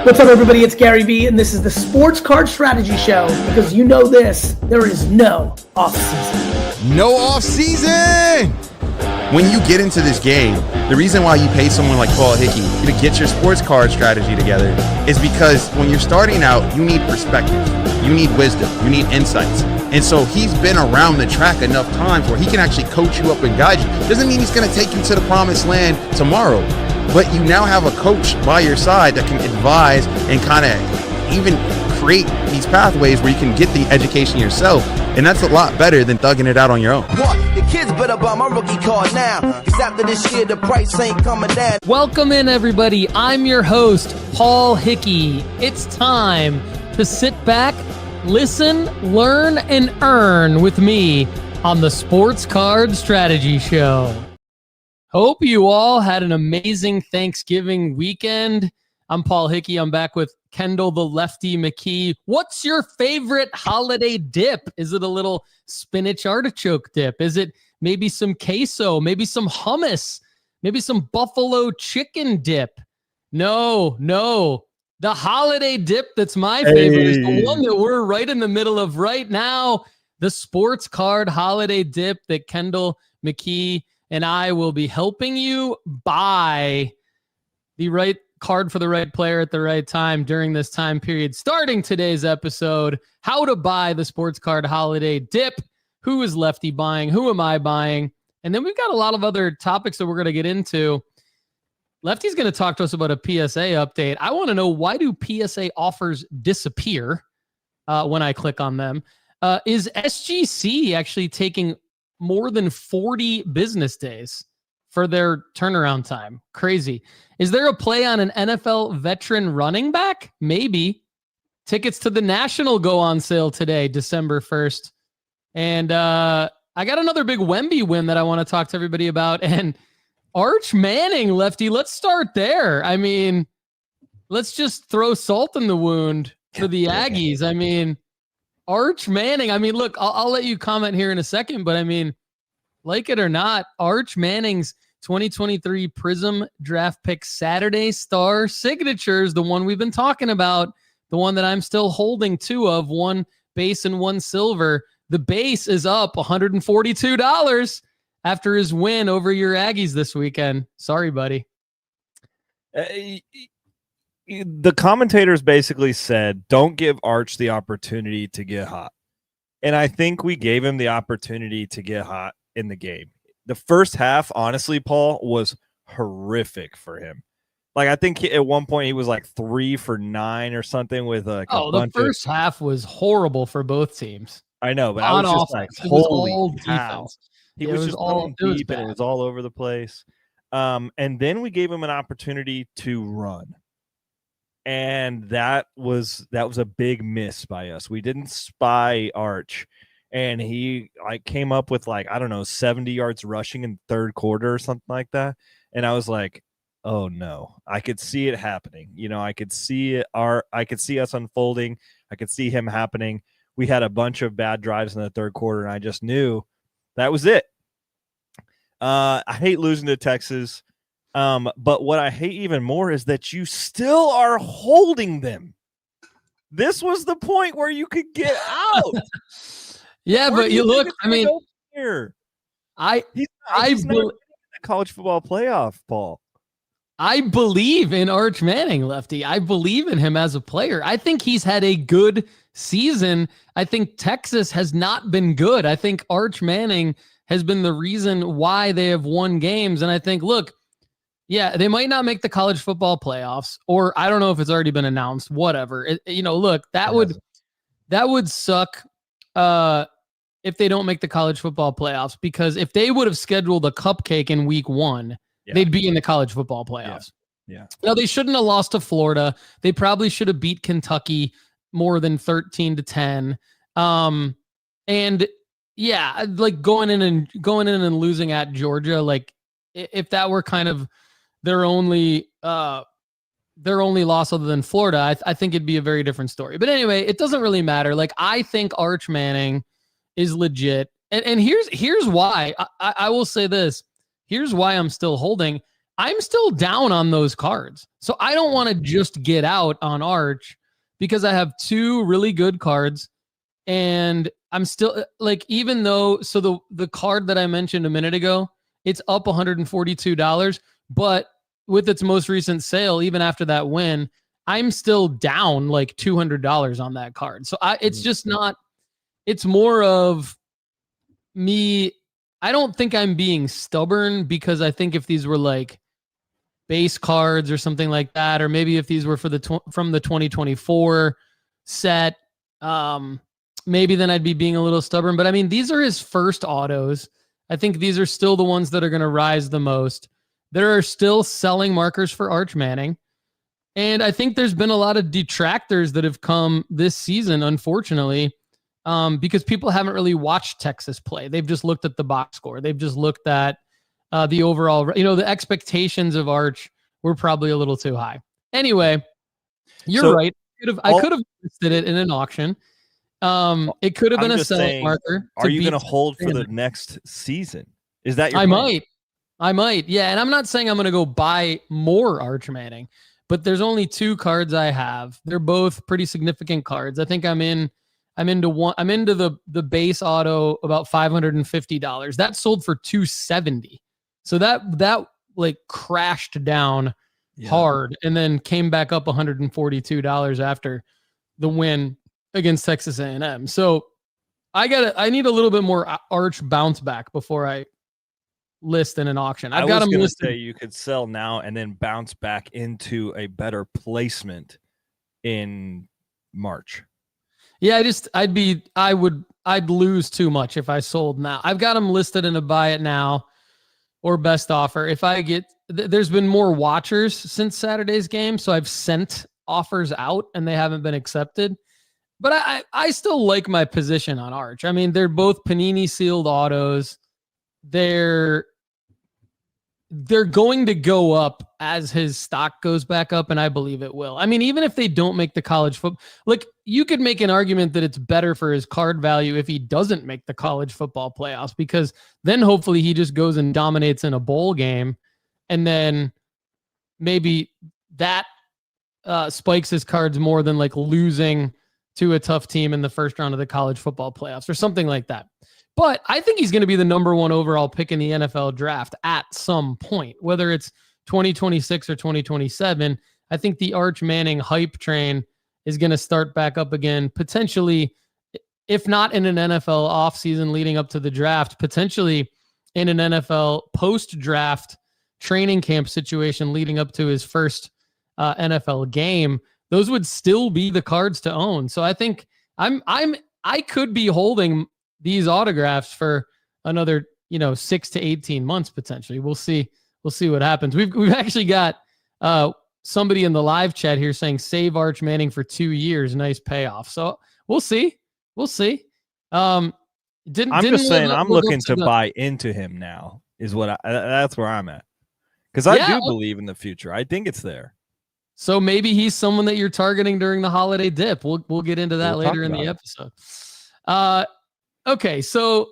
What's up, everybody? It's Gary V, and this is the Sports Card Strategy Show. Because you know this, there is no off-season. No off-season! When you get into this game, the reason why you pay someone like Paul Hickey to get your sports card strategy together is because when you're starting out, you need perspective, you need wisdom, you need insights. And so he's been around the track enough times where he can actually coach you up and guide you. Doesn't mean he's going to take you to the promised land tomorrow, but you now have a coach by your side that can advise and kind of even create these pathways where you can get the education yourself. And that's a lot better than thugging it out on your own. The kids better buy my rookie card now, because after this year, the price ain't coming down. Welcome in, everybody. I'm your host, Paul Hickey. It's time to sit back, listen, learn, and earn with me on the Sports Card Strategy Show. Hope you all had an amazing Thanksgiving weekend. I'm Paul Hickey. I'm back with Kendall the Lefty McKee. What's your favorite holiday dip? Is it a little spinach artichoke dip? Is it maybe some queso? Maybe some hummus? Maybe some buffalo chicken dip? No. The holiday dip that's my favorite is the one that we're right in the middle of right now. The sports card holiday dip that Kendall McKee and I will be helping you buy the right card for the right player at the right time during this time period. Starting today's episode, how to buy the sports card holiday dip. Who is Lefty buying? Who am I buying? And then we've got a lot of other topics that we're going to get into. Lefty's going to talk to us about a PSA update. I want to know, why do PSA offers disappear when I click on them? Is SGC actually taking more than 40 business days for their turnaround time? Crazy. Is there a play on an NFL veteran running back? Maybe. Tickets to the National go on sale today, December 1st. And I got another big Wemby win that I want to talk to everybody about. And Arch Manning, Lefty, let's start there. I mean, let's just throw salt in the wound for the Aggies. I mean, Arch Manning, look, I'll let you comment here in a second, but like it or not, Arch Manning's 2023 Prism draft pick Saturday Star signatures, the one we've been talking about, the one that I'm still holding two of, one base and one silver. The base is up $142 after his win over your Aggies this weekend. Sorry, buddy. The commentators basically said, don't give Arch the opportunity to get hot. And I think we gave him the opportunity to get hot in the game. The first half, honestly, Paul, was horrific for him. Like, I think at one point he was like 3 for 9 or something with the first half was horrible for both teams. I know, but I was just like, holy cow. He was just all deep and it was all over the place. And then we gave him an opportunity to run. And that was a big miss by us. We didn't spy Arch. And he came up with 70 yards rushing in the third quarter or something like that. And I was like, oh no, I could see it happening. I could see us unfolding. I could see him happening. We had a bunch of bad drives in the third quarter, and I just knew that was it. I hate losing to Texas. But what I hate even more is that you still are holding them. This was the point where you could get out. Yeah, but you look, he's not believe the college football playoff, Paul. I believe in Arch Manning, Lefty. I believe in him as a player. I think he's had a good season. I think Texas has not been good. I think Arch Manning has been the reason why they have won games. And I think, look, yeah, they might not make the college football playoffs, or I don't know if it's already been announced, whatever. Look, that would suck if they don't make the college football playoffs, because if they would have scheduled a cupcake in week 1, they'd be in the college football playoffs. Yeah. Now, they shouldn't have lost to Florida. They probably should have beat Kentucky more than 13-10. And yeah, going in and losing at Georgia, if that were kind of their only loss other than Florida, I think it'd be a very different story. But anyway, it doesn't really matter. I think Arch Manning is legit. And here's why. I will say this. Here's why I'm still holding. I'm still down on those cards. So I don't want to just get out on Arch because I have 2 really good cards. And I'm still like, even though, so the card that I mentioned a minute ago, it's up $142, but with its most recent sale, even after that win, I'm still down like $200 on that card. So it's just not, it's more of me. I don't think I'm being stubborn, because I think if these were like base cards or something like that, or maybe if these were for from the 2024 set, maybe then I'd be being a little stubborn. But I mean, these are his first autos. I think these are still the ones that are going to rise the most. There are still selling markers for Arch Manning. And I think there's been a lot of detractors that have come this season, unfortunately, because people haven't really watched Texas play. They've just looked at the box score. They've just looked at the overall, the expectations of Arch were probably a little too high. Anyway, you're right. I could have listed it in an auction. It could have been a selling marker. Are you going to hold for the next season? Is that your plan? I might. Yeah. And I'm not saying I'm going to go buy more Arch Manning, but there's only 2 cards I have. They're both pretty significant cards. I think I'm into the base auto about $550. That sold for $270. So that like crashed down hard and then came back up $142 after the win against Texas A&M. So I need a little bit more Arch bounce back before I list in an auction. I was going to say you could sell now and then bounce back into a better placement in March. Yeah, I'd lose too much if I sold now. I've got them listed in a buy it now or best offer. If I get, there's been more watchers since Saturday's game, so I've sent offers out and they haven't been accepted. But I still like my position on Arch. I mean, they're both Panini sealed autos. They're going to go up as his stock goes back up, and I believe it will. I mean, even if they don't make the college football, like, you could make an argument that it's better for his card value if he doesn't make the college football playoffs, because then hopefully he just goes and dominates in a bowl game, and then maybe that spikes his cards more than like losing to a tough team in the first round of the college football playoffs or something like that. But I think he's going to be the number 1 overall pick in the NFL draft at some point, whether it's 2026 or 2027. I think the Arch Manning hype train is going to start back up again, potentially, if not in an NFL offseason leading up to the draft, potentially in an NFL post-draft training camp situation leading up to his first NFL game. Those would still be the cards to own. So I think I could be holding these autographs for another, 6 to 18 months potentially. We'll see what happens. We've actually got somebody in the live chat here saying save Arch Manning for 2 years. Nice payoff. So we'll see. I'm just saying I'm looking to buy into him now is what that's where I'm at. Because I do believe in the future. I think it's there. So maybe he's someone that you're targeting during the holiday dip. We'll get into that later in the episode. Okay, so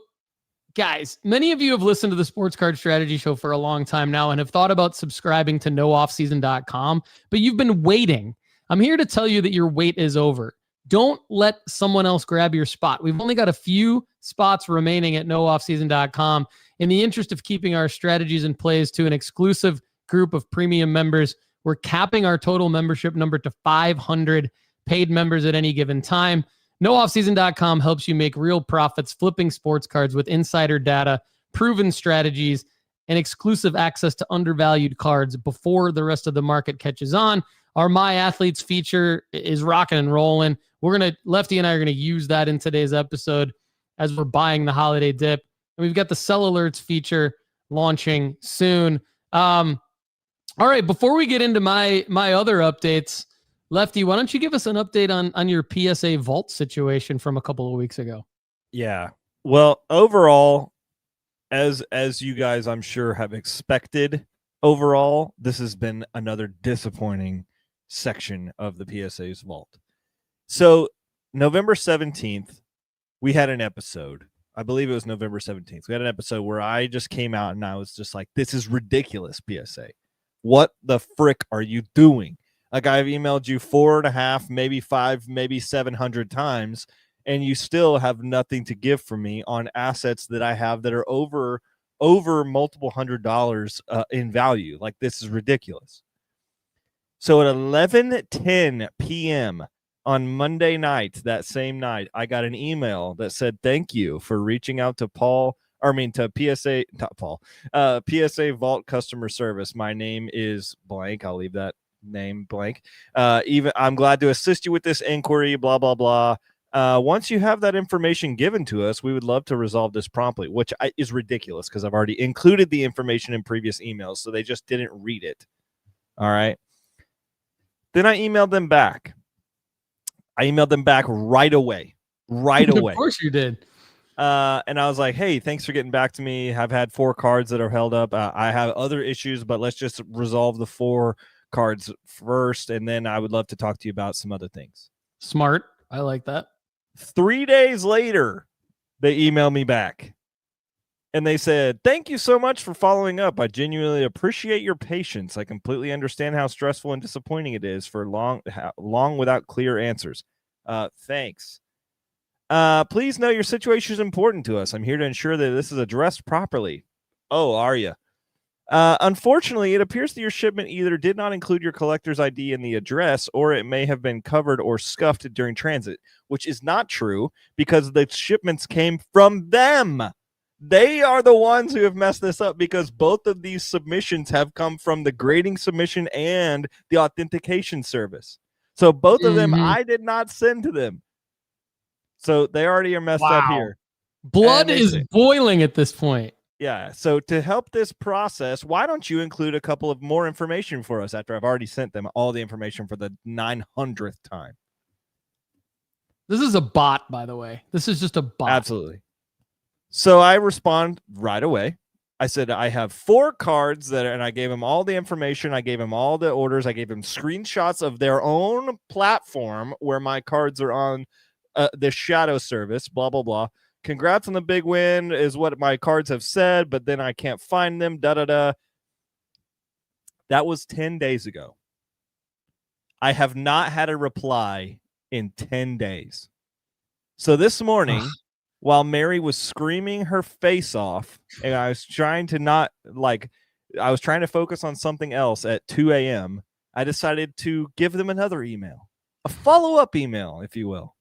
guys, many of you have listened to the Sports Card Strategy Show for a long time now and have thought about subscribing to nooffseason.com, but you've been waiting. I'm here to tell you that your wait is over. Don't let someone else grab your spot. We've only got a few spots remaining at nooffseason.com. In the interest of keeping our strategies and plays to an exclusive group of premium members, we're capping our total membership number to 500 paid members at any given time. NoOffSeason.com helps you make real profits flipping sports cards with insider data, proven strategies, and exclusive access to undervalued cards before the rest of the market catches on. Our My Athletes feature is rocking and rolling. Lefty and I are going to use that in today's episode as we're buying the holiday dip. And we've got the Sell Alerts feature launching soon. All right, before we get into my other updates, Lefty, why don't you give us an update on your PSA vault situation from a couple of weeks ago? Yeah. Well, overall, as you guys I'm sure have expected, overall, this has been another disappointing section of the PSA's vault. So, November 17th, we had an episode. I believe it was November 17th. We had an episode where I just came out and I was just like, this is ridiculous, PSA. What the frick are you doing? Like, I've emailed you 4.5, maybe 5, maybe 700 times, and you still have nothing to give for me on assets that I have that are over multiple $100s in value. Like, this is ridiculous. So at 11:10 p.m. on Monday night, that same night, I got an email that said, "Thank you for reaching out to PSA, not Paul, PSA Vault customer service. My name is blank. I'll leave that name blank. I'm glad to assist you with this inquiry, blah, blah, blah. Once you have that information given to us, we would love to resolve this promptly," which is ridiculous because I've already included the information in previous emails, so they just didn't read it. All right. Then I emailed them back. Right away. Of course you did. And I was like, "Hey, thanks for getting back to me. I've had 4 cards that are held up. I have other issues, but let's just resolve the 4 cards first, and then I would love to talk to you about some other things." Smart. I like that. 3 days later, they emailed me back. And they said, "Thank you so much for following up. I genuinely appreciate your patience. I completely understand how stressful and disappointing it is for long without clear answers. Thanks. Please know your situation is important to us. I'm here to ensure that this is addressed properly." Oh, are you? "Unfortunately, it appears that your shipment either did not include your collector's ID in the address, or it may have been covered or scuffed during transit," which is not true because the shipments came from them. They are the ones who have messed this up because both of these submissions have come from the grading submission and the authentication service. So both of them I did not send to them. So they already are messed up here. Blood is boiling at this point. Yeah. So to help this process, why don't you include a couple of more information for us after I've already sent them all the information for the 900th time? This is a bot, by the way. This is just a bot. Absolutely. So I respond right away. I said, "I have 4 cards and I gave them all the information. I gave them all the orders. I gave them screenshots of their own platform where my cards are on the shadow service, blah, blah, blah. Congrats on the big win is what my cards have said, but then I can't find them, da-da-da." That was 10 days ago. I have not had a reply in 10 days. So this morning, while Mary was screaming her face off, and I was trying to focus on something else at 2 a.m., I decided to give them another email, a follow-up email, if you will.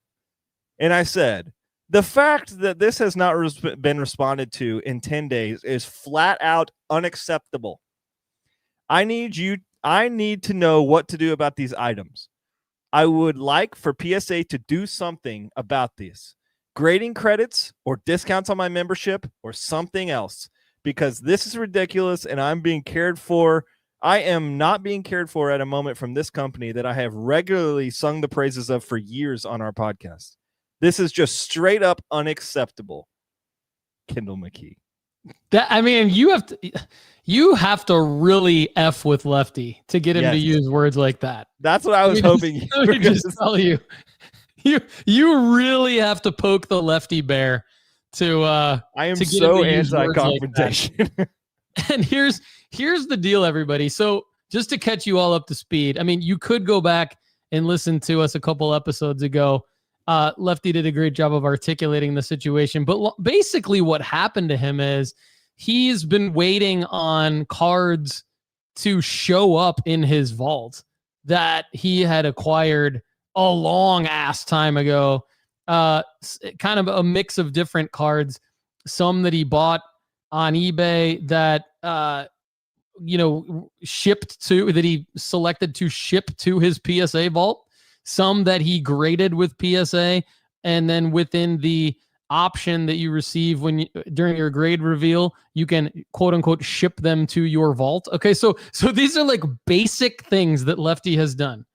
And I said, "The fact that this has not been responded to in 10 days is flat out unacceptable. I need to know what to do about these items. I would like for PSA to do something about this. Grading credits or discounts on my membership or something else, because this is ridiculous and I'm being cared for. I am not being cared for at a moment from this company that I have regularly sung the praises of for years on our podcast. This is just straight up unacceptable. Kendall McKee." You have to really F with Lefty to get him to use words like that. That's what I was hoping. Let me just tell you. You really have to poke the Lefty bear to I am so anti-confrontation. Like and here's the deal, everybody. So just to catch you all up to speed, I mean, you could go back and listen to us a couple episodes ago. Lefty did a great job of articulating the situation, but basically what happened to him is he's been waiting on cards to show up in his vault that he had acquired a long ass time ago. Kind of a mix of different cards, some that he bought on eBay that, that he selected to ship to his PSA vault, some that he graded with PSA, and then within the option that you receive during your grade reveal, you can quote unquote ship them to your vault. Okay. So these are like basic things that Lefty has done.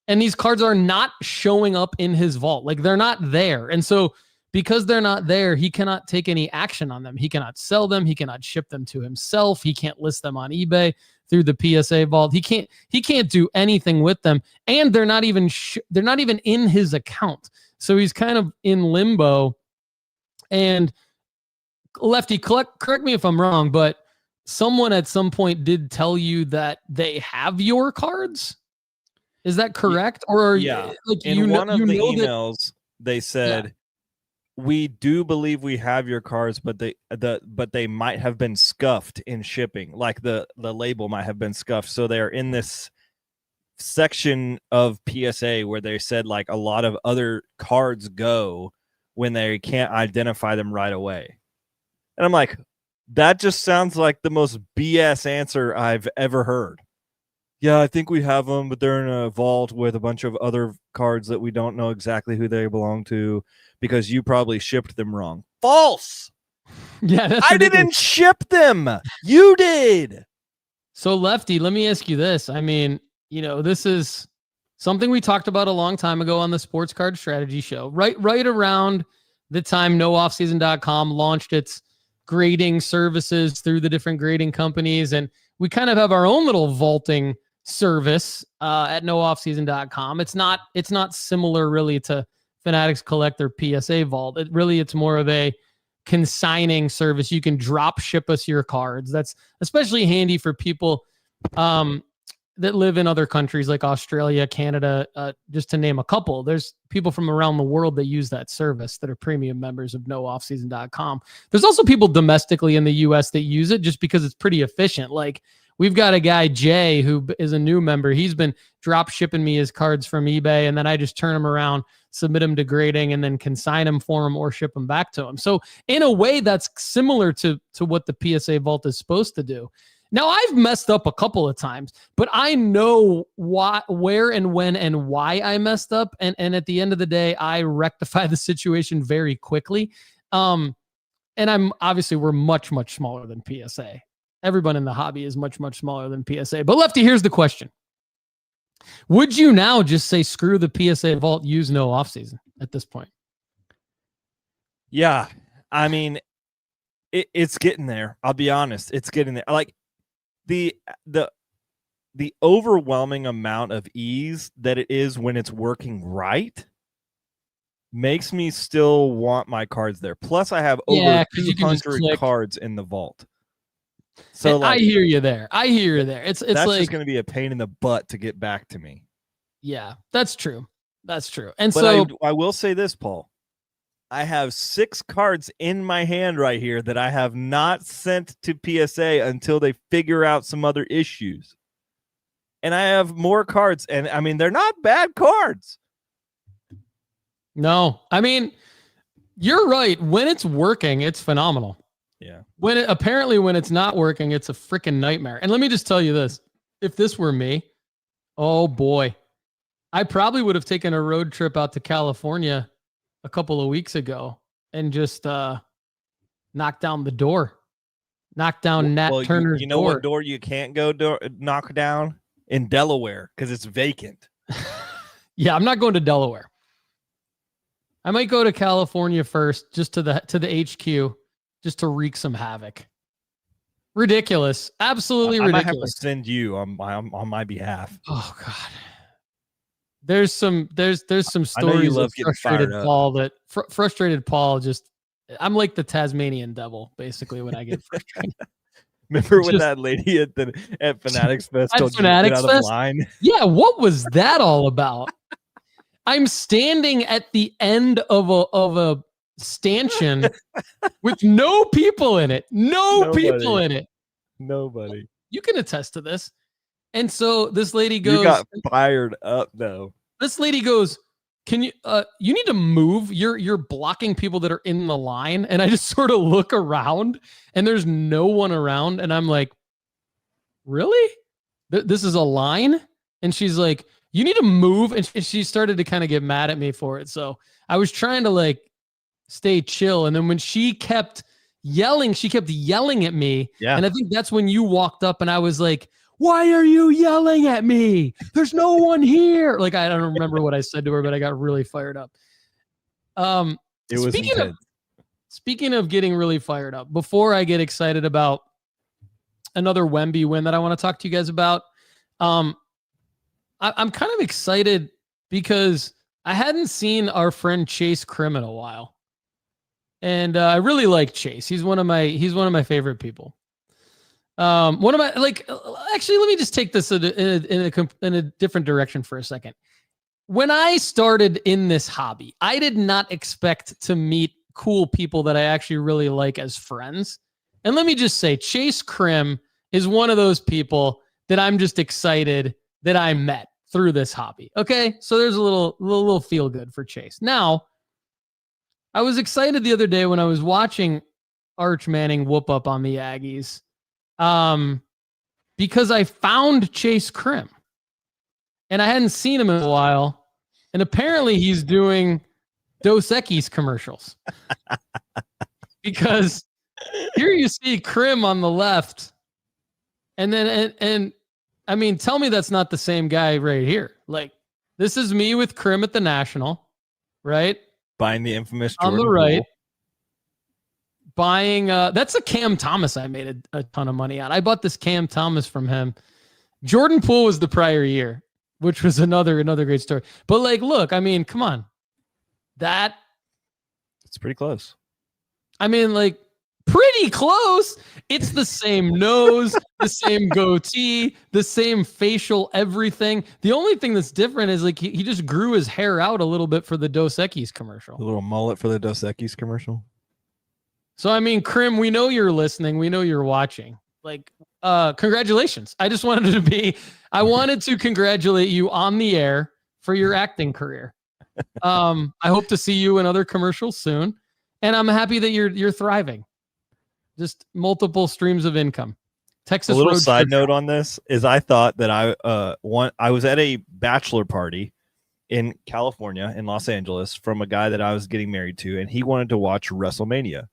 And these cards are not showing up in his vault. Like, they're not there. And so because they're not there, he cannot take any action on them. He cannot sell them. He cannot ship them to himself. He can't list them on eBay through the PSA vault. He can't do anything with them. And they're not even in his account. So he's kind of in limbo. And Lefty, correct me if I'm wrong, but someone at some point did tell you that they have your cards. Is that correct? Or yeah, like in one of the that, emails they said, we do believe we have your cards, but they might have been scuffed in shipping. Like the label might have been scuffed. So they're in this section of PSA where they said like a lot of other cards go when they can't identify them right away. And I'm like, that just sounds like the most BS answer I've ever heard. Yeah, I think we have them, but they're in a vault with a bunch of other cards that we don't know exactly who they belong to because you probably shipped them wrong. False. Yeah, I didn't ship them. You did. So, Lefty, let me ask you this. I mean, this is something we talked about a long time ago on the Sports Card Strategy Show. Right around the time NoOffSeason.com launched its grading services through the different grading companies, and we kind of have our own little vaulting service at NoOffSeason.com. It's not similar really to Fanatics Collect or PSA Vault. It's more of a consigning service. You can drop ship us your cards. That's especially handy for people that live in other countries like Australia, Canada, just to name a couple. There's people from around the world that use that service that are premium members of NoOffSeason.com. There's also people domestically in the US that use it just because it's pretty efficient. Like, we've got a guy, Jay, who is a new member. He's been drop shipping me his cards from eBay, and then I just turn them around, submit them to grading, and then consign them for him or ship them back to him. So in a way, that's similar to what the PSA Vault is supposed to do. Now, I've messed up a couple of times, but I know where and when and why I messed up. And at the end of the day, I rectify the situation very quickly. And we're much, much smaller than PSA. Everyone in the hobby is much, much smaller than PSA. But Lefty, here's the question. Would you now just say, screw the PSA Vault, use no offseason at this point? Yeah. I mean, it's getting there. I'll be honest. It's getting there. Like the overwhelming amount of ease that it is when it's working right makes me still want my cards there. Plus, I have over 200 cards in the vault. So like, I hear you there. It's that's like, just going to be a pain in the butt to get back to me. Yeah, that's true. And but so I will say this, Paul. I have 6 cards in my hand right here that I have not sent to PSA until they figure out some other issues. And I have more cards, and I mean, they're not bad cards. No, I mean, you're right. When it's working, it's phenomenal. Yeah. When it's not working, it's a freaking nightmare. And let me just tell you this. If this were me, oh boy, I probably would have taken a road trip out to California a couple of weeks ago and just knocked down the door. Knock down Nat Turner's door. You know what door you can't knock down? In Delaware, because it's vacant. Yeah, I'm not going to Delaware. I might go to California first, just to the HQ, just to wreak some havoc. Ridiculous. Absolutely ridiculous. I might have to send you on my behalf. Oh God. There's some stories of frustrated Paul frustrated Paul I'm like the Tasmanian devil, basically, when I get frustrated. Remember when that lady at Fanatics Fest told you to get out of line? Yeah, what was that all about? I'm standing at the end of a stanchion with no people in it. People in it. Nobody. You can attest to this. And so this lady goes, you got fired up though. This lady goes, can you you need to move? You're blocking people that are in the line. And I just sort of look around and there's no one around. And I'm like, really? This is a line? And she's like, you need to move. And she started to kind of get mad at me for it. So I was trying to like stay chill. And then when she kept yelling at me. Yeah. And I think that's when you walked up and I was like, why are you yelling at me? There's no one here. Like, I don't remember what I said to her, but I got really fired up. It was speaking of getting really fired up, before I get excited about another Wemby win that I want to talk to you guys about, I'm kind of excited because I hadn't seen our friend Chase Krim in a while. And I really like Chase. He's one of my favorite people. One of my actually, let me just take this in a different direction for a second. When I started in this hobby, I did not expect to meet cool people that I actually really like as friends. And let me just say, Chase Krim is one of those people that I'm just excited that I met through this hobby. Okay, so there's a little feel good for Chase. Now, I was excited the other day when I was watching Arch Manning whoop up on the Aggies, because I found Chase Krim, and I hadn't seen him in a while, and apparently he's doing Dos Equis commercials. Because here you see Krim on the left, and then and I mean, tell me that's not the same guy right here. Like, this is me with Krim at the National, right? Buying the infamous on Jordan the right. Poole. Buying that's a Cam Thomas I made a ton of money on. I bought this Cam Thomas from him. Jordan Poole was the prior year, which was another great story. But like, look, I mean, come on. It's pretty close. I mean, like, pretty close. It's the same nose, the same goatee, the same facial everything. The only thing that's different is like he just grew his hair out a little bit for the Dos Equis commercial. A little mullet for the Dos Equis commercial. So, I mean, Krim, we know you're listening. We know you're watching. Like, congratulations. I wanted to congratulate you on the air for your acting career. I hope to see you in other commercials soon. And I'm happy that you're thriving. Just multiple streams of income. Texas. A little Road side trip. note on this is I thought that I was at a bachelor party in California, in Los Angeles, from a guy that I was getting married to, and he wanted to watch WrestleMania.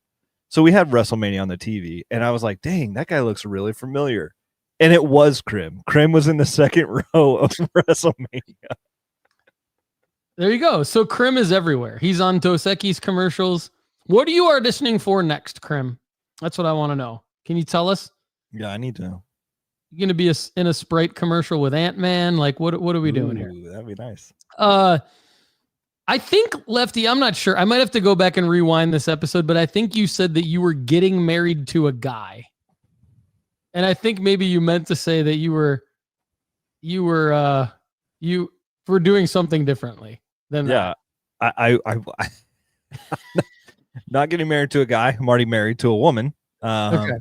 So we had WrestleMania on the TV, and I was like, dang, that guy looks really familiar. And it was Krim. Krim was in the second row of WrestleMania. There you go. So Krim is everywhere. He's on Dos Equis commercials. What are you auditioning for next, Krim? That's what I want to know. Can you tell us? Yeah, I need to know. You're going to be in a Sprite commercial with Ant-Man? Like, what are we doing here? That'd be nice. I think, Lefty, I'm not sure. I might have to go back and rewind this episode, but I think you said that you were getting married to a guy. And I think maybe you meant to say that you were doing something differently than that. I not getting married to a guy. I'm already married to a woman. Okay.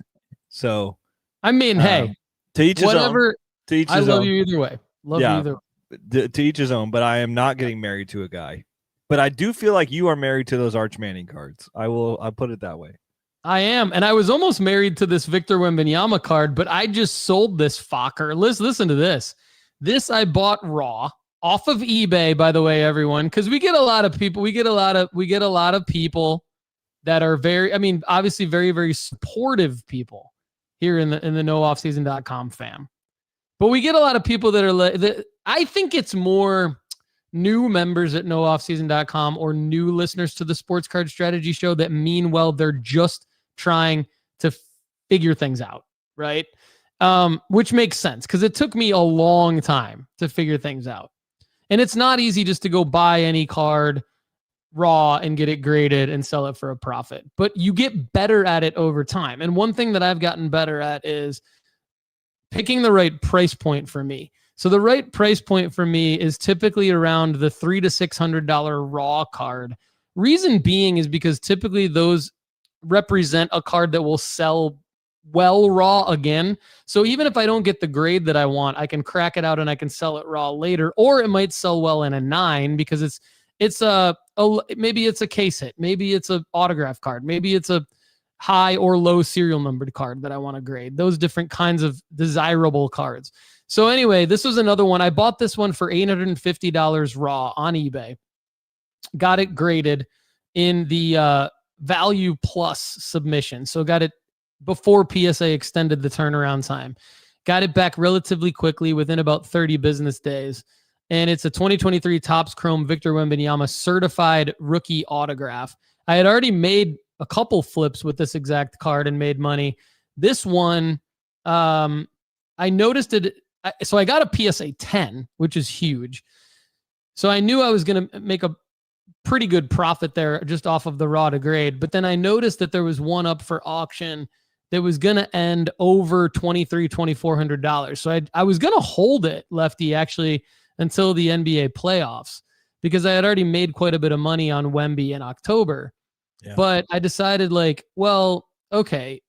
So, I mean, hey, to each his own. To each his I love own. you either way. Love you either way. To each his own, but I am not getting married to a guy. But I do feel like you are married to those Arch Manning cards. I'll put it that way. I am. And I was almost married to this Victor Wembanyama card, but I just sold this fucker. Listen to this. This I bought raw off of eBay, by the way, everyone, because we get a lot of people. We get a lot of people that are obviously very, very supportive people here in the nooffseason.com fam. But we get a lot of people that I think it's more new members at nooffseason.com or new listeners to the Sports Card Strategy Show that mean well. They're just trying to figure things out, right? Which makes sense because it took me a long time to figure things out. And it's not easy just to go buy any card raw and get it graded and sell it for a profit. But you get better at it over time. And one thing that I've gotten better at is picking the right price point for me. So the right price point for me is typically around the $300 to $600 raw card. Reason being is because typically those represent a card that will sell well raw again. So even if I don't get the grade that I want, I can crack it out and I can sell it raw later, or it might sell well in a 9 because maybe it's a case hit, maybe it's an autograph card, maybe it's a high or low serial numbered card that I want to grade. Those different kinds of desirable cards. So anyway, this was another one. I bought this one for $850 raw on eBay. Got it graded in the Value Plus submission. So got it before PSA extended the turnaround time. Got it back relatively quickly within about 30 business days. And it's a 2023 Topps Chrome Victor Wembanyama certified rookie autograph. I had already made a couple flips with this exact card and made money. This one, I noticed it. So I got a PSA 10, which is huge. So I knew I was going to make a pretty good profit there just off of the raw to grade. But then I noticed that there was one up for auction that was going to end over $2,400. So I was going to hold it, Lefty, actually, until the NBA playoffs, because I had already made quite a bit of money on Wemby in October. Yeah. But I decided, like, well, okay,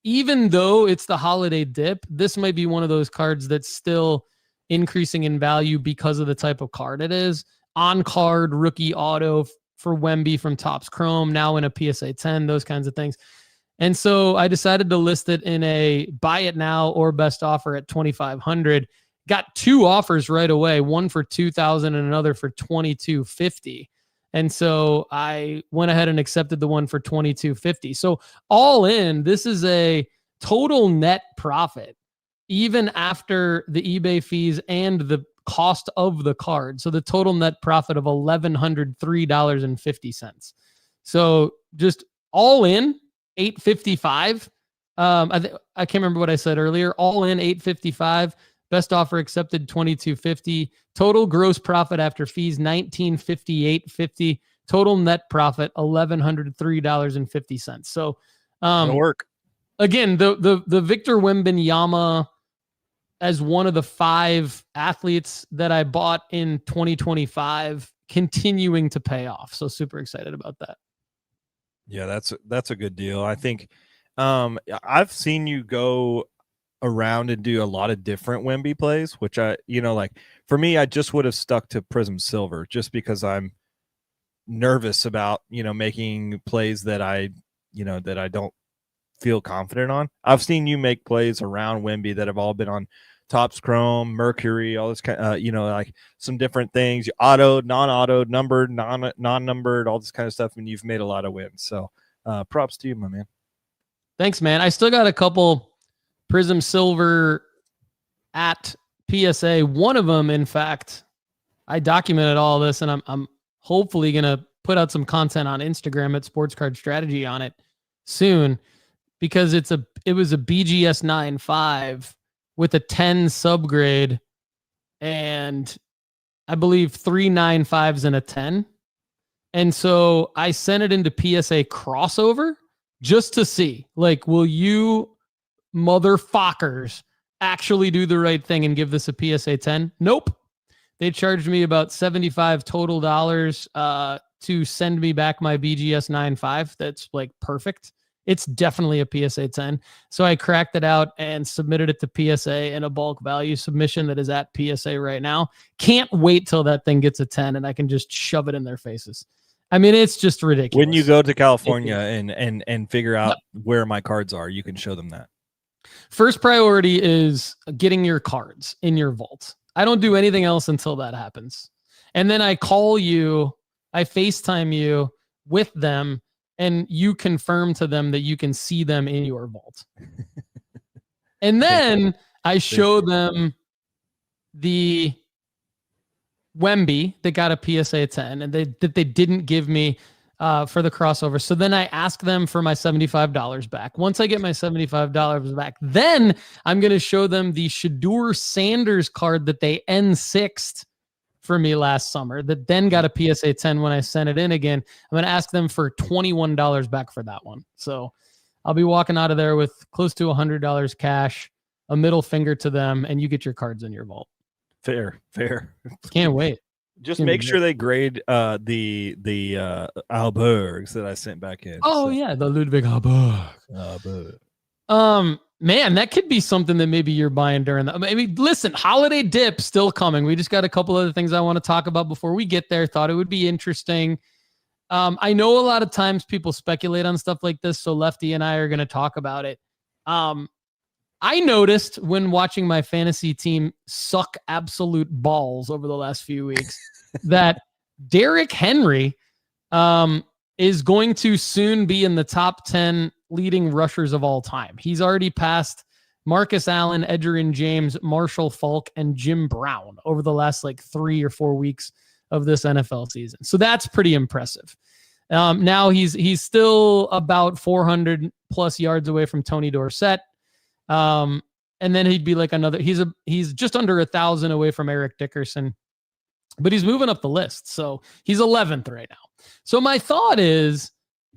even though it's the holiday dip, this might be one of those cards that's still increasing in value because of the type of card it is. On-card rookie auto for Wemby from Topps Chrome, now in a PSA 10, those kinds of things. And so I decided to list it in a buy it now or best offer at $2,500. Got two offers right away, one for $2,000 and another for $2,250. And so I went ahead and accepted the one for $2,250. So all in, this is a total net profit, even after the eBay fees and the cost of the card. So the total net profit of $1,103.50. So just all in $855. I can't remember what I said earlier. All in $855. Best offer accepted $2,250. Total gross profit after fees $1,958.50. Total net profit $1,103.50. So it'll work. Again, the Victor Wembanyama as one of the 5 athletes that I bought in 2025 continuing to pay off. So super excited about that. Yeah, that's a good deal. I think I've seen you go around and do a lot of different Wemby plays, which like for me, I just would have stuck to Prism Silver just because I'm nervous about, making plays that I don't feel confident on. I've seen you make plays around Wemby that have all been on Topps Chrome, Mercury, all this kind of, like some different things, autoed, non-autoed, numbered, non-numbered, all this kind of stuff. And you've made a lot of wins. So props to you, my man. Thanks, man. I still got a couple Prism Silver at PSA. One of them, in fact, I documented all this, and I'm hopefully going to put out some content on Instagram at Sports Card Strategy on it soon, because it was a BGS 9.5 with a 10 subgrade and I believe 3 9.5s and a 10. And so I sent it into PSA crossover just to see, like, will you motherfuckers actually do the right thing and give this a PSA 10? Nope. They charged me about $75 total to send me back my BGS 9.5. That's like perfect. It's definitely a PSA 10. So I cracked it out and submitted it to PSA in a bulk value submission that is at PSA right now. Can't wait till that thing gets a 10 and I can just shove it in their faces. I mean, it's just ridiculous. When you go to California and figure out where my cards are, you can show them that. First priority is getting your cards in your vault. I don't do anything else until that happens. And then I call you, I FaceTime you with them, and you confirm to them that you can see them in your vault. And then I show them the Wemby that got a PSA 10 and that they didn't give me for the crossover. So then I ask them for my $75 back. Once I get my $75 back, then I'm going to show them the Shedeur Sanders card that they N6'd for me last summer that then got a PSA 10 when I sent it in again. I'm going to ask them for $21 back for that one. So I'll be walking out of there with close to $100 cash, a middle finger to them, and you get your cards in your vault. Fair. Can't wait. Just make sure they grade the Albergs that I sent back in. Oh, so. Yeah, the Ludwig Alberg. Man, that could be something that maybe you're buying during the. I mean, listen, holiday dip still coming. We just got a couple other things I want to talk about before we get there. Thought it would be interesting. I know a lot of times people speculate on stuff like this, so Lefty and I are going to talk about it. I noticed when watching my fantasy team suck absolute balls over the last few weeks that Derrick Henry is going to soon be in the top 10 leading rushers of all time. He's already passed Marcus Allen, Edgerrin James, Marshall Faulk, and Jim Brown over the last 3 or 4 weeks of this NFL season. So that's pretty impressive. Now he's still about 400 plus yards away from Tony Dorsett. And then he'd be like another, he's just under 1,000 away from Eric Dickerson, but he's moving up the list. So he's 11th right now. So my thought is,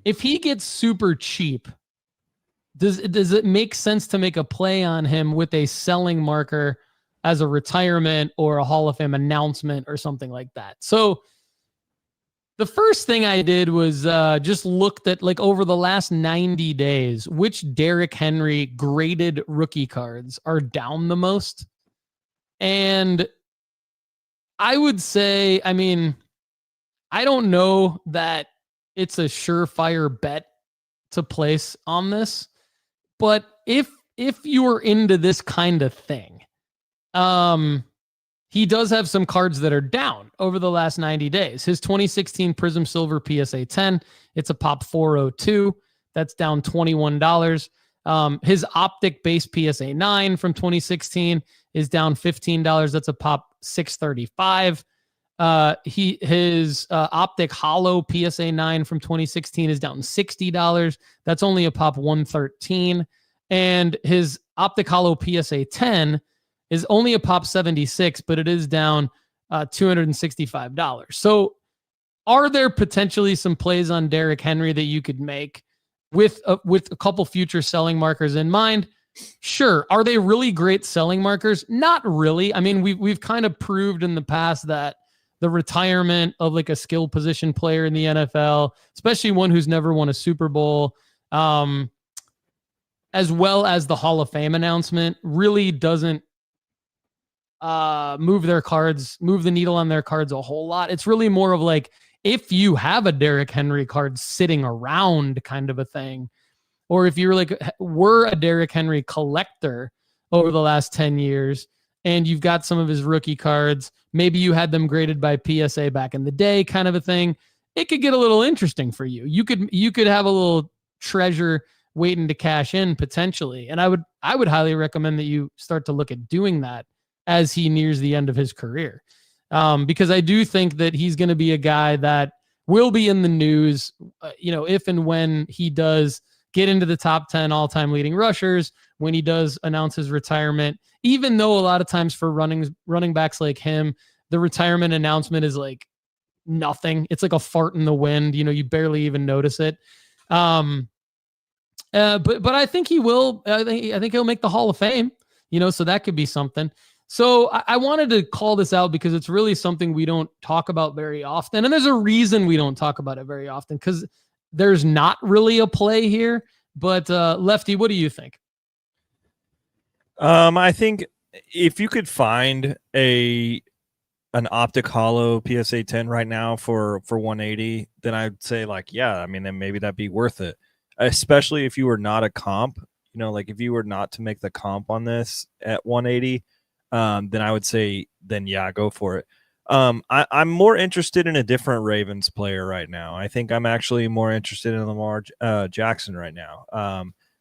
if he gets super cheap, does it make sense to make a play on him with a selling marker as a retirement or a Hall of Fame announcement or something like that? So the first thing I did was just looked at, like, over the last 90 days, which Derrick Henry graded rookie cards are down the most. And I would say, I mean, I don't know that it's a surefire bet to place on this, but if you're into this kind of thing, he does have some cards that are down over the last 90 days. His 2016 Prism Silver PSA 10, it's a pop 402. That's down $21. His Optic Base PSA 9 from 2016 is down $15. That's a pop 635. His Optic Hollow PSA 9 from 2016 is down $60. That's only a pop 113. And his Optic Hollow PSA 10 is only a pop 76, but it is down $265. So are there potentially some plays on Derrick Henry that you could make with a couple future selling markers in mind? Sure. Are they really great selling markers? Not really. I mean, we've kind of proved in the past that the retirement of, like, a skill position player in the NFL, especially one who's never won a Super Bowl, as well as the Hall of Fame announcement, really doesn't move the needle on their cards a whole lot. It's really more of like, if you have a Derrick Henry card sitting around kind of a thing, or if you're were a Derrick Henry collector over the last 10 years and you've got some of his rookie cards, maybe you had them graded by PSA back in the day kind of a thing, it could get a little interesting for you. You could have a little treasure waiting to cash in potentially. And I would highly recommend that you start to look at doing that as he nears the end of his career. Because I do think that he's going to be a guy that will be in the news, if and when he does get into the top 10 all-time leading rushers, when he does announce his retirement, even though a lot of times for running backs like him, the retirement announcement is like nothing. It's like a fart in the wind. You barely even notice it. But I think he will. I think he'll make the Hall of Fame, so that could be something. So I wanted to call this out because it's really something we don't talk about very often. And there's a reason we don't talk about it very often, because there's not really a play here. But Lefty, what do you think? I think if you could find an Optic Hollow PSA 10 right now for 180, then I'd say, then maybe that'd be worth it. Especially if you were not a comp, if you were not to make the comp on this at 180, then I would say, go for it. I'm more interested in a different Ravens player right now. I think I'm actually more interested in Lamar Jackson right now.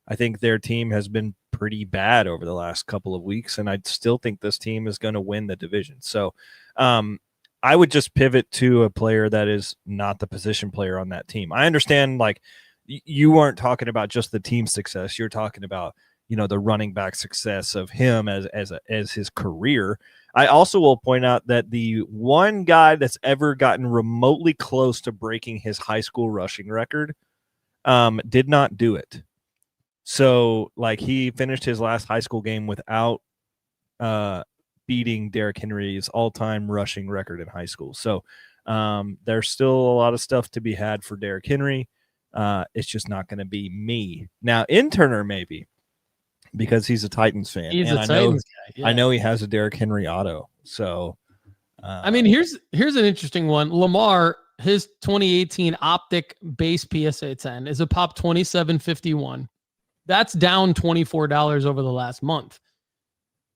I think their team has been pretty bad over the last couple of weeks, and I still think this team is going to win the division. So I would just pivot to a player that is not the position player on that team. I understand, you weren't talking about just the team success. You're talking about, the running back success of him as his career. I also will point out that the one guy that's ever gotten remotely close to breaking his high school rushing record did not do it. So, he finished his last high school game without beating Derrick Henry's all-time rushing record in high school. So, there's still a lot of stuff to be had for Derrick Henry. It's just not going to be me. Now, Turner maybe, because he's a Titans fan. He's a Titans guy. Yeah. I know he has a Derrick Henry auto. So, here's an interesting one. Lamar, his 2018 Optic Base PSA 10 is a pop 2751. That's down $24 over the last month.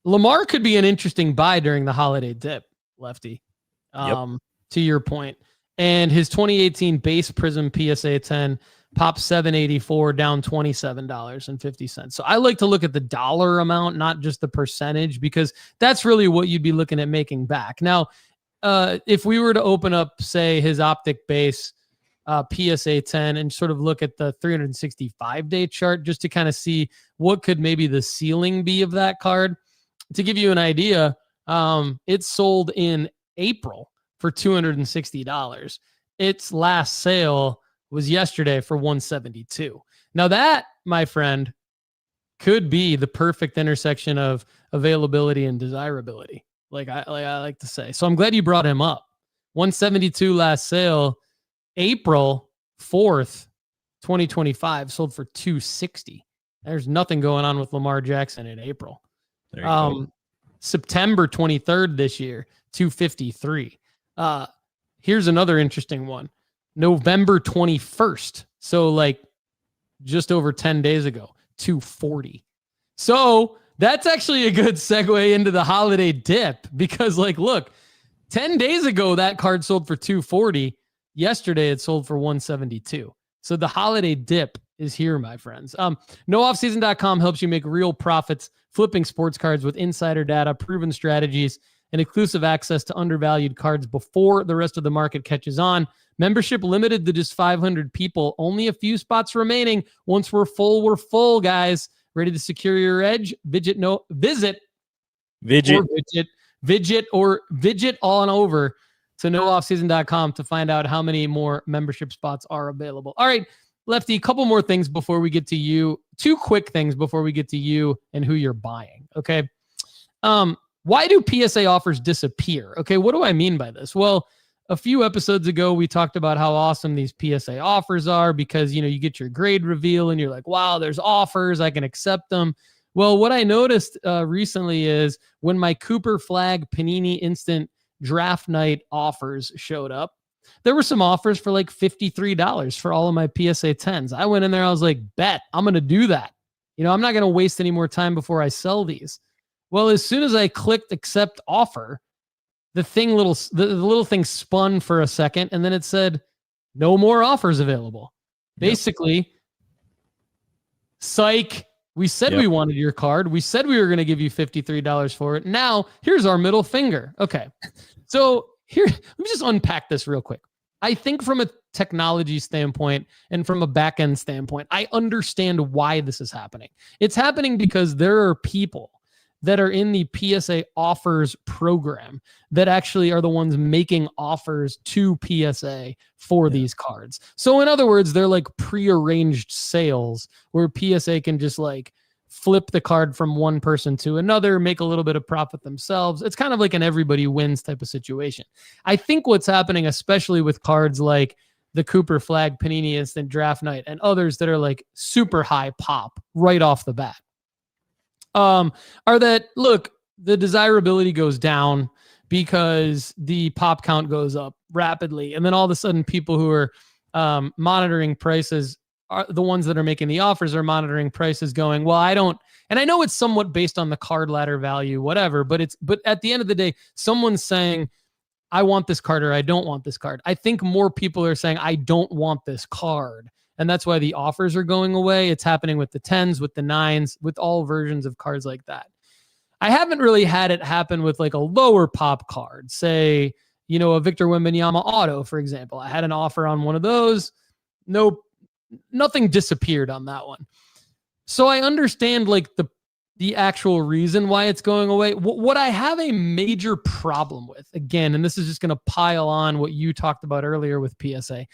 Lamar could be an interesting buy during the holiday dip, Lefty. To your point. And his 2018 Base Prism PSA 10 pop 784, down $27.50. So I like to look at the dollar amount, not just the percentage, because that's really what you'd be looking at making back. Now, if we were to open up, say, his Optic Base PSA 10 and sort of look at the 365-day chart just to kind of see what could maybe the ceiling be of that card, to give you an idea, it sold in April for $260. Its last sale was yesterday for $172. Now that, my friend, could be the perfect intersection of availability and desirability. Like I like to say. So I'm glad you brought him up. 172 last sale, April 4th, 2025, sold for 260. There's nothing going on with Lamar Jackson in April. There you go. September 23rd this year, 253. Here's another interesting one. November 21st. So like just over 10 days ago, 240. So that's actually a good segue into the holiday dip because like, look, 10 days ago, that card sold for 240. Yesterday, it sold for 172. So the holiday dip is here, my friends. NoOffseason.com helps you make real profits flipping sports cards with insider data, proven strategies, and exclusive access to undervalued cards before the rest of the market catches on. Membership limited to just 500 people. Only a few spots remaining. Once we're full, guys. Ready to secure your edge? Vidget on over to nooffseason.com to find out how many more membership spots are available. All right, Lefty, a couple more things before we get to you. 2 quick things before we get to you and who you're buying, okay? Why do PSA offers disappear? Okay, what do I mean by this? Well, a few episodes ago, we talked about how awesome these PSA offers are because, you get your grade reveal and you're like, wow, there's offers. I can accept them. Well, what I noticed recently is when my Cooper Flag Panini Instant Draft Night offers showed up, there were some offers for like $53 for all of my PSA 10s. I went in there. I was like, bet, I'm going to do that. I'm not going to waste any more time before I sell these. Well, as soon as I clicked accept offer, the little thing spun for a second, and then it said, no more offers available. Basically, psych. We said we wanted your card. We said we were going to give you $53 for it. Now, here's our middle finger. Okay. So here, let me just unpack this real quick. I think from a technology standpoint and from a back-end standpoint, I understand why this is happening. It's happening because there are people that are in the PSA offers program that actually are the ones making offers to PSA for these cards. So in other words, they're like prearranged sales where PSA can just like flip the card from one person to another, make a little bit of profit themselves. It's kind of like an everybody wins type of situation. I think what's happening, especially with cards like the Cooper Flag Panini Instant Draft Night and others that are like super high pop right off the bat, are that, look, the desirability goes down because the pop count goes up rapidly. And then all of a sudden people who are monitoring prices are the ones that are making the offers are monitoring prices going, well, and I know it's somewhat based on the card ladder value, whatever, but at the end of the day, someone's saying, I want this card or I don't want this card. I think more people are saying, I don't want this card. And that's why the offers are going away. It's happening with the 10s, with the 9s, with all versions of cards like that. I haven't really had it happen with like a lower pop card, say, a Victor Wembanyama auto, for example. I had an offer on one of those. Nothing disappeared on that one. So I understand like the actual reason why it's going away. What I have a major problem with, again, and this is just going to pile on what you talked about earlier with PSA.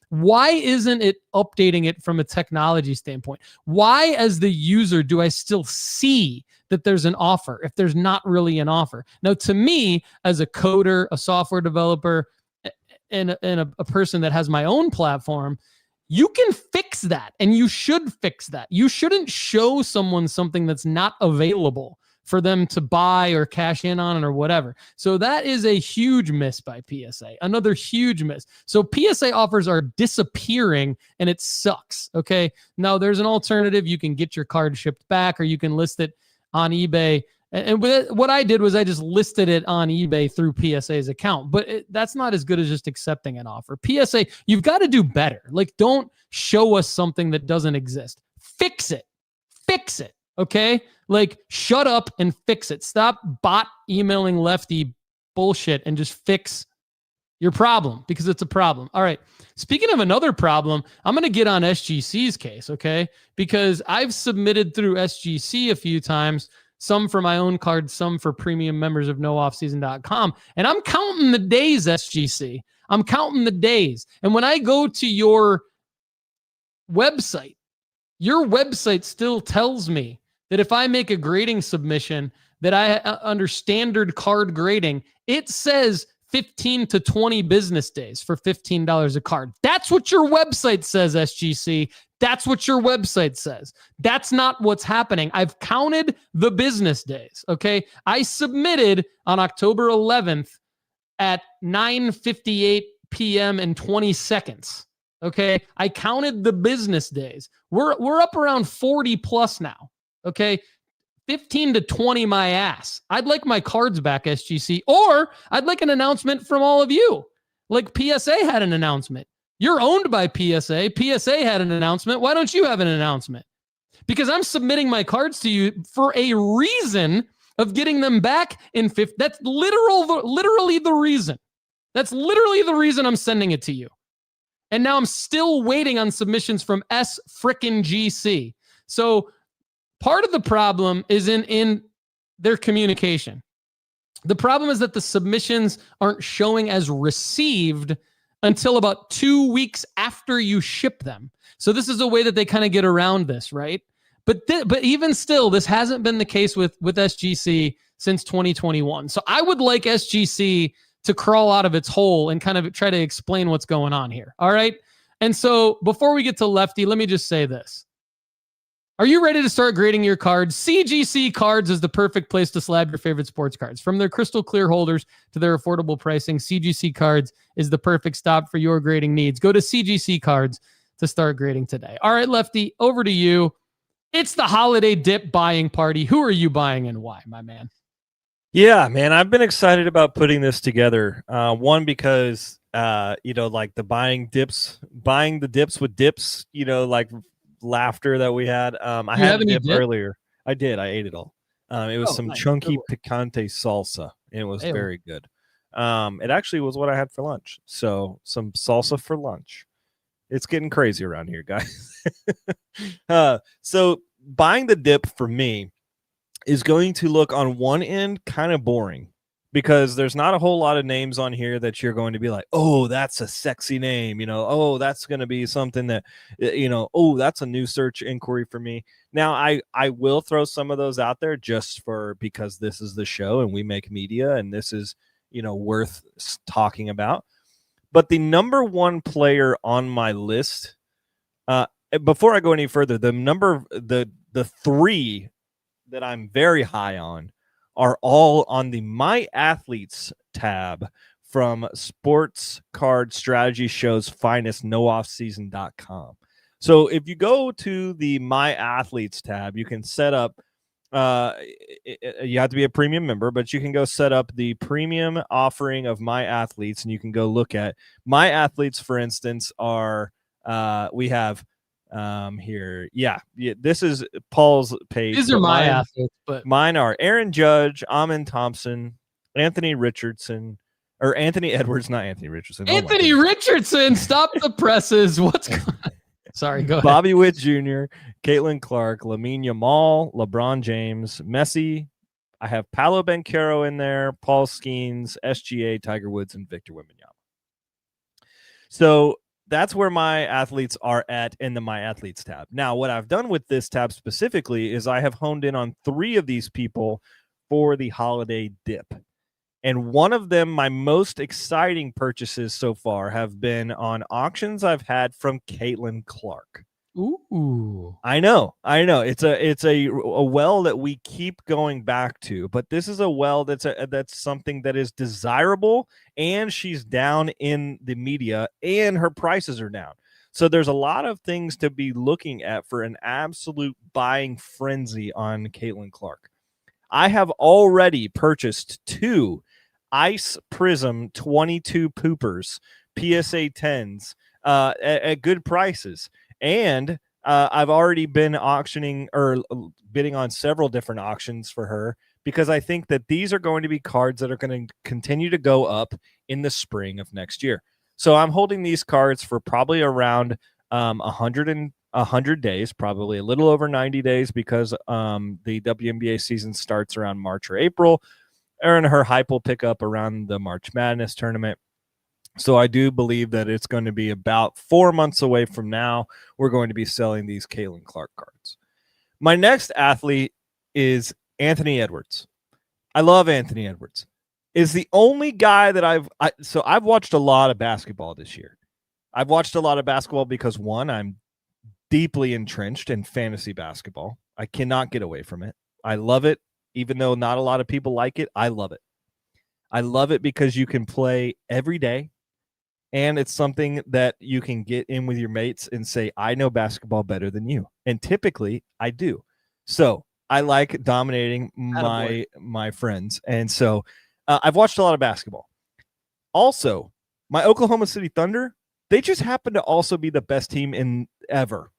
Why isn't it updating it from a technology standpoint? Why, as the user, do I still see that there's an offer if there's not really an offer? Now, to me, as a coder, a software developer, and a person that has my own platform, you can fix that, and you should fix that. You shouldn't show someone something that's not available for them to buy or cash in on or whatever. So that is a huge miss by PSA. Another huge miss. So PSA offers are disappearing and it sucks. Okay. Now there's an alternative. You can get your card shipped back or you can list it on eBay. And what I did was I just listed it on eBay through PSA's account, but that's not as good as just accepting an offer. PSA, you've got to do better. Like, don't show us something that doesn't exist. Fix it. Fix it. Okay? Like, shut up and fix it. Stop bot emailing Lefty bullshit and just fix your problem because it's a problem. All right. Speaking of another problem, I'm going to get on SGC's case, okay? Because I've submitted through SGC a few times, some for my own card, some for premium members of nooffseason.com. And I'm counting the days, SGC. I'm counting the days. And when I go to your website still tells me that if I make a grading submission that I under standard card grading, it says 15 to 20 business days for $15 a card. That's what your website says, SGC. That's what your website says. That's not what's happening. I've counted the business days, okay? I submitted on October 11th at 9:58 p.m. and 20 seconds, okay? I counted the business days. We're up around 40 plus now, okay? 15 to 20 my ass. I'd like my cards back, SGC, or I'd like an announcement from all of you. Like PSA had an announcement. You're owned by PSA. PSA had an announcement. Why don't you have an announcement? Because I'm submitting my cards to you for a reason of getting them back in 50. That's literally the reason. That's literally the reason I'm sending it to you. And now I'm still waiting on submissions from SGC. So part of the problem is in their communication. The problem is that the submissions aren't showing as received until about 2 weeks after you ship them. So this is a way that they kind of get around this, right? But even still, this hasn't been the case with SGC since 2021. So I would like SGC to crawl out of its hole and kind of try to explain what's going on here. All right. And so before we get to Lefty, let me just say this. Are you ready to start grading your cards? CGC Cards is the perfect place to slab your favorite sports cards. From their crystal clear holders to their affordable pricing, CGC Cards is the perfect stop for your grading needs. Go to CGC Cards to start grading today. All right, Lefty, over to you. It's the holiday dip buying party. Who are you buying and why, my man? Yeah, man, I've been excited about putting this together. One, because, like the buying the dips with dips, like laughter that we had. I had a dip earlier. I did. I ate it all. It was some chunky picante salsa. It was very good. It actually was what I had for lunch. So some salsa for lunch. It's getting crazy around here, guys. So buying the dip for me is going to look on one end kind of boring because there's not a whole lot of names on here that you're going to be like, oh, that's a sexy name. Oh, that's going to be something that, oh, that's a new search inquiry for me. Now, I will throw some of those out there just because this is the show and we make media and this is, worth talking about. But the number one player on my list, before I go any further, the three that I'm very high on are all on the My Athletes tab from Sports Card Strategy Show's finest, nooffseason.com. So if you go to the My Athletes tab, you can set up, you have to be a premium member, but you can go set up the premium offering of My Athletes, and you can go look at My Athletes, for instance, we have here. Yeah, this is Paul's page. These are my athletes, but mine are Aaron Judge, Amin Thompson, Anthony Edwards, not Anthony Richardson. Anthony Richardson, stop the presses. What's going on? Sorry, go ahead. Bobby Witt Jr., Caitlin Clark, Lamine Yamal, LeBron James, Messi. I have Paolo Banchero in there, Paul Skeens, SGA, Tiger Woods, and Victor Wembanyama. So that's where my athletes are at in the My Athletes tab. Now, what I've done with this tab specifically is I have honed in on 3 of these people for the holiday dip. And one of them, my most exciting purchases so far, have been on auctions I've had from Caitlin Clark. Ooh. I know. It's a well that we keep going back to, but this is a well that's something that is desirable, and she's down in the media, and her prices are down. So there's a lot of things to be looking at for an absolute buying frenzy on Caitlin Clark. I have already purchased 2 Ice Prism 22 poopers, PSA 10s at good prices. And I've already been auctioning or bidding on several different auctions for her because I think that these are going to be cards that are going to continue to go up in the spring of next year. So I'm holding these cards for probably around 100 days, probably a little over 90 days because the WNBA season starts around March or April. And her hype will pick up around the March Madness tournament. So I do believe that it's going to be about 4 months away from now. We're going to be selling these Caitlin Clark cards. My next athlete is Anthony Edwards. I love Anthony Edwards. Is the only guy that I've watched a lot of basketball this year. I've watched a lot of basketball because, one, I'm deeply entrenched in fantasy basketball. I cannot get away from it. I love it, even though not a lot of people like it. I love it. I love it because you can play every day, and it's something that you can get in with your mates and say, I know basketball better than you. And typically, I do. So I like dominating my friends. And so I've watched a lot of basketball. Also, my Oklahoma City Thunder, they just happen to also be the best team in ever.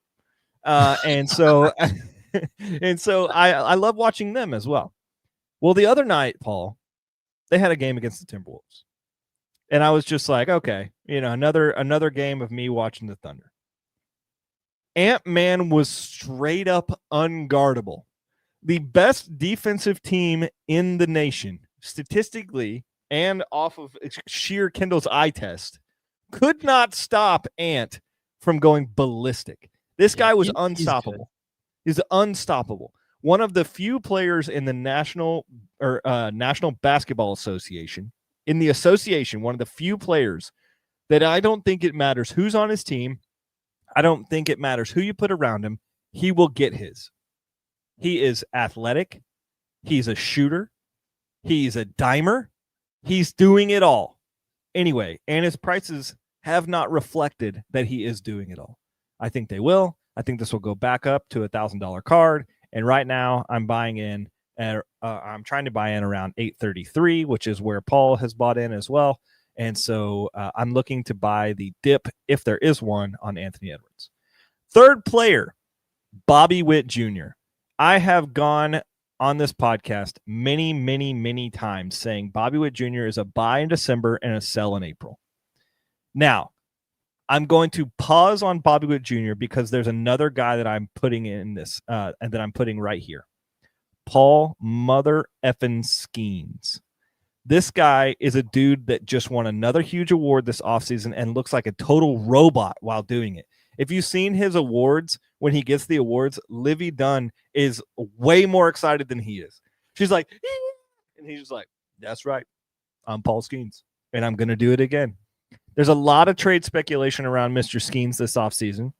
And so I love watching them as well. Well, the other night, Paul, they had a game against the Timberwolves. And I was just like, okay, another game of me watching the Thunder. Ant-Man was straight up unguardable. The best defensive team in the nation, statistically and off of sheer Kendall's eye test, could not stop Ant from going ballistic. This guy was unstoppable. He's unstoppable. One of the few players in the National Basketball Association, one of the few players that I don't think it matters who's on his team. I don't think it matters who you put around him. He will get his. He is athletic. He's a shooter. He's a dimer. He's doing it all. Anyway, and his prices have not reflected that he is doing it all. I think they will. I think this will go back up to $1,000 card. And right now I'm buying in. I'm trying to buy in around 833, which is where Paul has bought in as well. And so I'm looking to buy the dip, if there is one, on Anthony Edwards. Third player, Bobby Witt Jr. I have gone on this podcast many, many, many times saying Bobby Witt Jr. is a buy in December and a sell in April. Now, I'm going to pause on Bobby Witt Jr. because there's another guy that I'm putting in this and that I'm putting right here. Paul Mother Effin Skeens. This guy is a dude that just won another huge award this offseason and looks like a total robot while doing it. If you've seen his awards, when he gets the awards, Livy Dunn is way more excited than he is. She's like, and he's just like, that's right. I'm Paul Skeens, and I'm going to do it again. There's a lot of trade speculation around Mr. Skeens this offseason.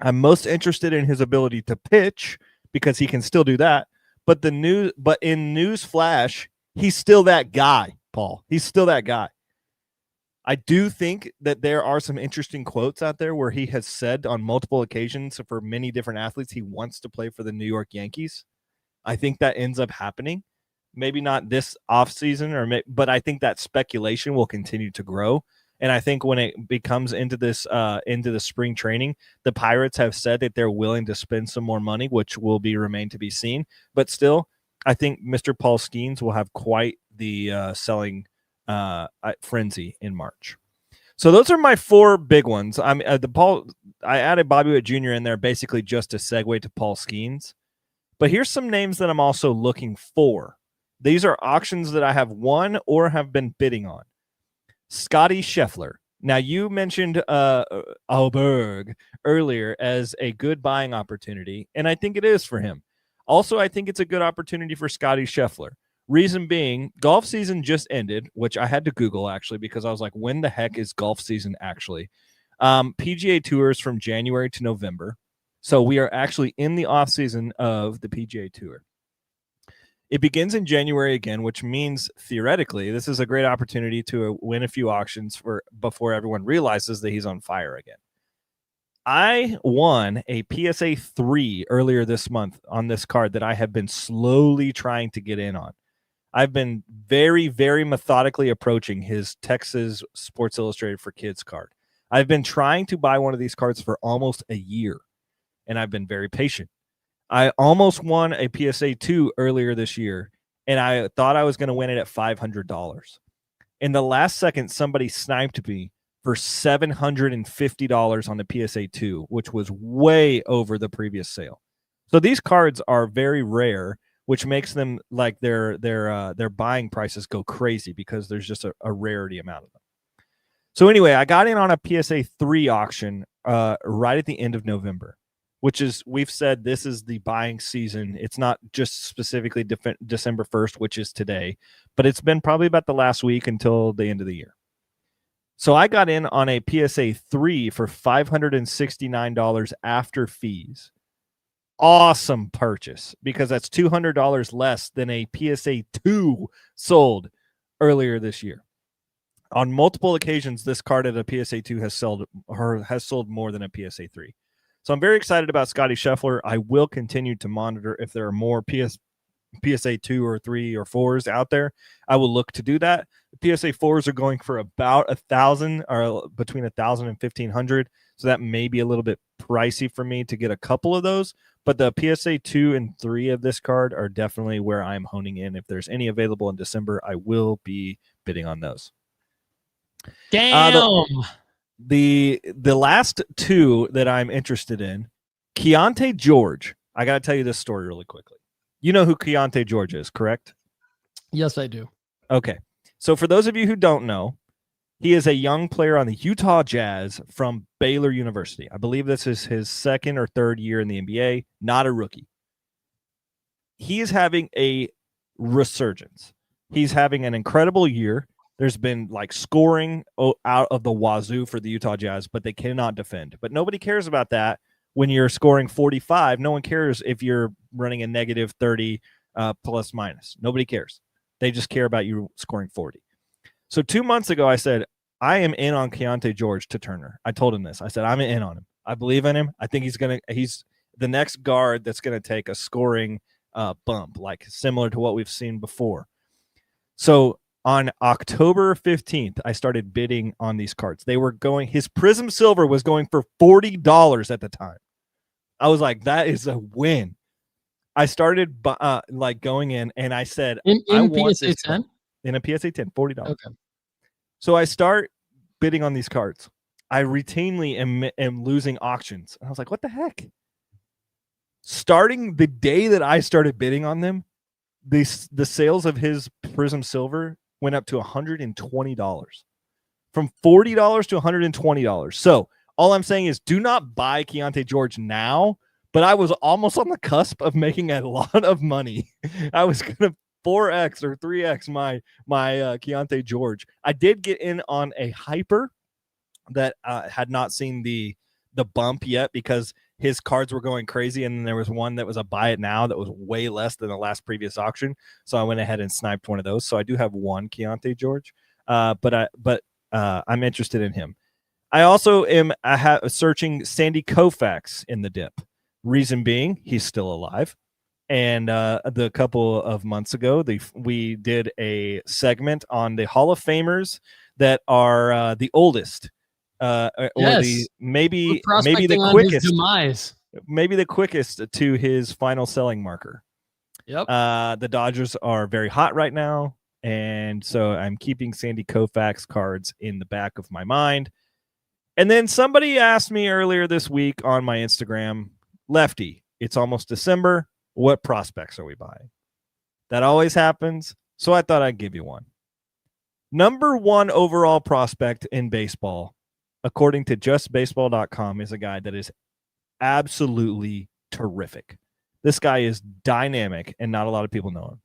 I'm most interested in his ability to pitch because he can still do that. But in news flash, he's still that guy, Paul. He's still that guy. I do think that there are some interesting quotes out there where he has said on multiple occasions for many different athletes he wants to play for the New York Yankees. I think that ends up happening. Maybe not this offseason, but I think that speculation will continue to grow. And I think when it becomes into the spring training, the Pirates have said that they're willing to spend some more money, which will remain to be seen. But still, I think Mr. Paul Skeens will have quite the selling frenzy in March. So those are my four big ones. I added Bobby Witt Jr. in there basically just to segue to Paul Skeens. But here's some names that I'm also looking for. These are auctions that I have won or have been bidding on. Scotty Scheffler. Now, you mentioned Alberg earlier as a good buying opportunity, and I think it is for him. Also, I think it's a good opportunity for Scotty Scheffler. Reason being, golf season just ended, which I had to Google, actually, because I was like, when the heck is golf season actually? PGA Tours from January to November. So we are actually in the offseason of the PGA Tour. It begins in January again, which means theoretically this is a great opportunity to win a few auctions before everyone realizes that he's on fire again. I won a PSA 3 earlier this month on this card that I have been slowly trying to get in on. I've been very, very methodically approaching his Texas Sports Illustrated for Kids card. I've been trying to buy one of these cards for almost a year, and I've been very patient. I almost won a PSA 2 earlier this year, and I thought I was going to win it at $500. In the last second, somebody sniped me for $750 on the PSA 2, which was way over the previous sale. So these cards are very rare, which makes them like their buying prices go crazy because there's just a rarity amount of them. So anyway, I got in on a PSA 3 auction right at the end of November, which is, we've said this is the buying season. It's not just specifically December 1st, which is today, but it's been probably about the last week until the end of the year. So I got in on a PSA 3 for $569 after fees. Awesome purchase, because that's $200 less than a PSA 2 sold earlier this year. On multiple occasions, this card at a PSA 2 has sold more than a PSA 3. So I'm very excited about Scotty Scheffler. I will continue to monitor if there are more PSA 2 or 3 or 4s out there. I will look to do that. The PSA 4s are going for about $1,000, or between $1,000 and $1,500. So that may be a little bit pricey for me to get a couple of those. But the PSA 2 and 3 of this card are definitely where I'm honing in. If there's any available in December, I will be bidding on those. Damn. The last two that I'm interested in, Keontae George. I got to tell you this story really quickly. You know who Keontae George is, correct? Yes, I do. Okay. So for those of you who don't know, he is a young player on the Utah Jazz from Baylor University. I believe this is his second or third year in the NBA, not a rookie. He is having a resurgence. He's having an incredible year. There's been like scoring out of the wazoo for the Utah Jazz, but they cannot defend. But nobody cares about that when you're scoring 45. No one cares if you're running a negative 30 plus minus. Nobody cares. They just care about you scoring 40. So 2 months ago, I said, I am in on Keontae George to Turner. I told him this. I said, I'm in on him. I believe in him. I think he's the next guard that's going to take a scoring bump, like similar to what we've seen before. So on October 15th, I started bidding on these cards. His Prism Silver was going for $40 at the time. I was like, that is a win. I started going in, and I said, in PSA 10? In a PSA 10, $40. Okay. So I start bidding on these cards. I routinely am losing auctions. And I was like, what the heck? Starting the day that I started bidding on them, the sales of his Prism Silver went up to $120. From $40 to $120. So all I'm saying is, do not buy Keontae George now, but I was almost on the cusp of making a lot of money. I was going to 4x or 3x my Keontae George. I did get in on a hyper that had not seen the bump yet, because his cards were going crazy, and then there was one that was a buy it now that was way less than the last previous auction. So I went ahead and sniped one of those. So I do have one Keontae George, but I'm interested in him. I also am searching Sandy Koufax in the dip. Reason being, he's still alive. And the couple of months ago, we did a segment on the Hall of Famers that are the oldest, or maybe the quickest demise. Maybe the quickest to his final selling marker. Yep. The Dodgers are very hot right now, and so I'm keeping Sandy Koufax cards in the back of my mind. And then somebody asked me earlier this week on my Instagram, Lefty, it's almost December. What prospects are we buying? That always happens, so I thought I'd give you one. Number one overall prospect in baseball, according to justbaseball.com, is a guy that is absolutely terrific. This guy is dynamic, and not a lot of people know him.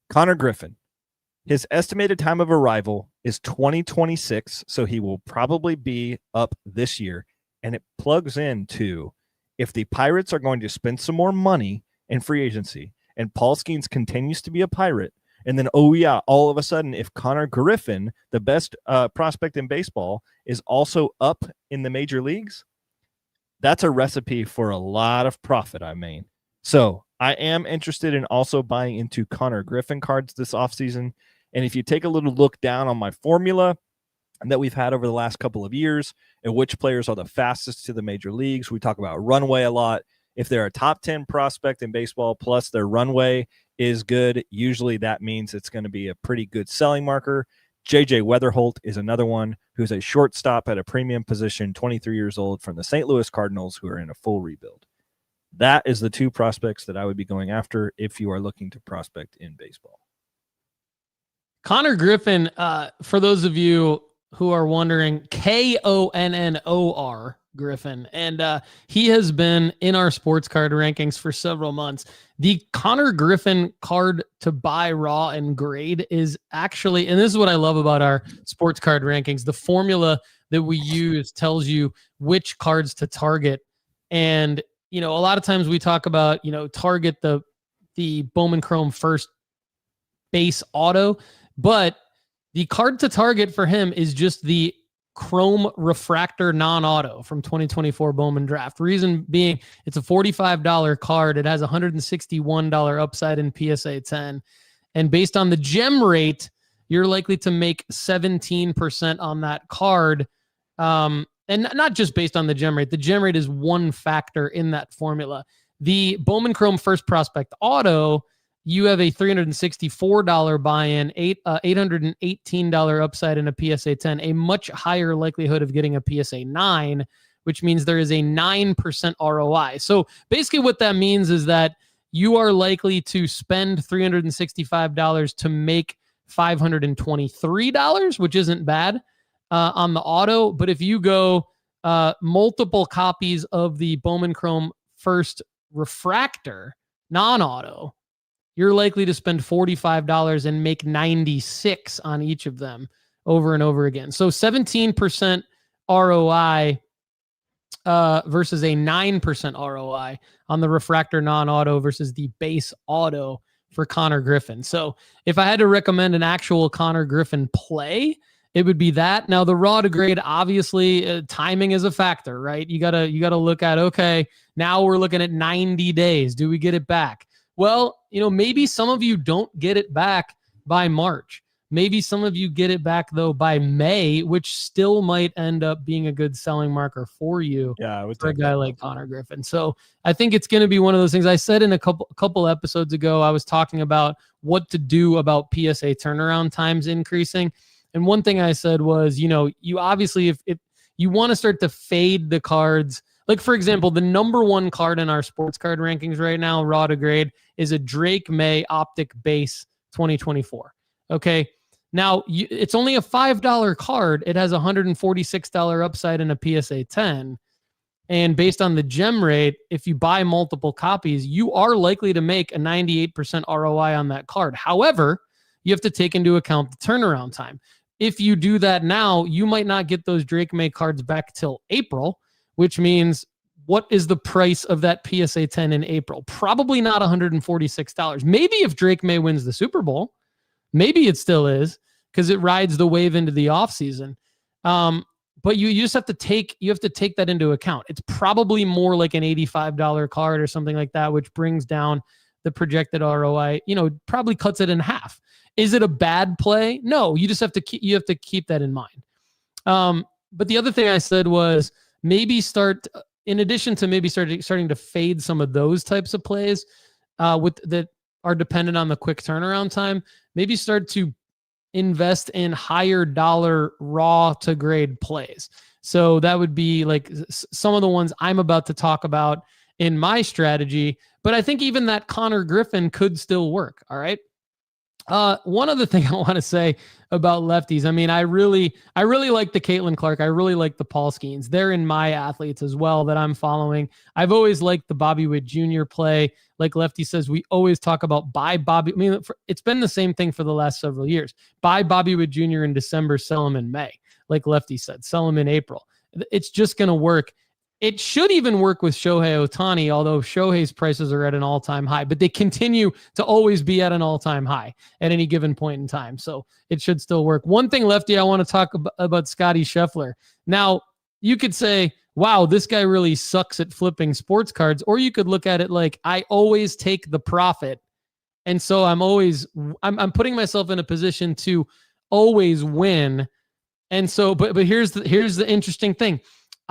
Connor Griffin. His estimated time of arrival is 2026, so he will probably be up this year, and it plugs into, if the Pirates are going to spend some more money in free agency, and Paul Skeens continues to be a Pirate, and then, oh yeah, all of a sudden, if Connor Griffin, the best prospect in baseball, is also up in the major leagues, that's a recipe for a lot of profit, I mean. So I am interested in also buying into Connor Griffin cards this offseason. And if you take a little look down on my formula that we've had over the last couple of years, and which players are the fastest to the major leagues, we talk about runway a lot. If they're a top 10 prospect in baseball, plus their runway is good, usually that means it's going to be a pretty good selling marker. JJ Weatherholt is another one, who's a shortstop at a premium position, 23 years old, from the St. Louis Cardinals, who are in a full rebuild. That is the two prospects that I would be going after if you are looking to prospect in baseball. Connor Griffin, for those of you who are wondering, Konnor, Griffin. And he has been in our sports card rankings for several months. The Connor Griffin card to buy raw and grade is actually, and this is what I love about our sports card rankings, the formula that we use tells you which cards to target. And, a lot of times we talk about, target the Bowman Chrome first base auto, but the card to target for him is just the Chrome Refractor non-auto from 2024 Bowman Draft. Reason being, it's a $45 card. It has $161 upside in PSA 10. And based on the gem rate, you're likely to make 17% on that card. And not just based on the gem rate. The gem rate is one factor in that formula. The Bowman Chrome First Prospect Auto, you have a $364 buy-in, $818 upside in a PSA 10, a much higher likelihood of getting a PSA 9, which means there is a 9% ROI. So basically what that means is that you are likely to spend $365 to make $523, which isn't bad on the auto. But if you go multiple copies of the Bowman Chrome First Refractor non-auto, you're likely to spend $45 and make 96 on each of them over and over again. So 17% ROI versus a 9% ROI on the refractor non-auto versus the base auto for Connor Griffin. So if I had to recommend an actual Connor Griffin play, it would be that. Now the raw to grade, obviously timing is a factor, right? You gotta look at, okay, now we're looking at 90 days. Do we get it back? Well, maybe some of you don't get it back by March. Maybe some of you get it back, though, by May, which still might end up being a good selling marker for you. Yeah, I would for a guy like Connor Griffin. So I think it's going to be one of those things. I said in a couple episodes ago, I was talking about what to do about PSA turnaround times increasing. And one thing I said was, you obviously, if you want to start to fade the cards, like, for example, the number one card in our sports card rankings right now, raw to grade, is a Drake May Optic Base 2024. Okay. Now, it's only a $5 card. It has $146 upside in a PSA 10. And based on the gem rate, if you buy multiple copies, you are likely to make a 98% ROI on that card. However, you have to take into account the turnaround time. If you do that now, you might not get those Drake May cards back till April, which means what is the price of that PSA 10 in April? Probably not $146. Maybe if Drake May wins the Super Bowl, maybe it still is because it rides the wave into the offseason. But you just have to take that into account. It's probably more like an $85 card or something like that, which brings down the projected ROI, probably cuts it in half. Is it a bad play? No, you just have to keep that in mind. But the other thing I said was maybe start, in addition to maybe starting to fade some of those types of plays that are dependent on the quick turnaround time, maybe start to invest in higher dollar raw to grade plays. So that would be like some of the ones I'm about to talk about in my strategy. But I think even that Connor Griffin could still work. All right. One other thing I want to say about lefties. I mean, I really like the Caitlin Clark. I really like the Paul Skeens. They're in my athletes as well that I'm following. I've always liked the Bobby Witt Jr. play. Like Lefty says, we always talk about buy Bobby. I mean, it's been the same thing for the last several years. Buy Bobby Witt Jr. in December, sell him in May. Like Lefty said, sell him in April. It's just going to work. It should even work with Shohei Ohtani, although Shohei's prices are at an all-time high, but they continue to always be at an all-time high at any given point in time. So it should still work. One thing, Lefty, I want to talk about Scotty Scheffler. Now, you could say, wow, this guy really sucks at flipping sports cards. Or you could look at it like, I always take the profit. And so I'm putting myself in a position to always win. And so, but here's the interesting thing.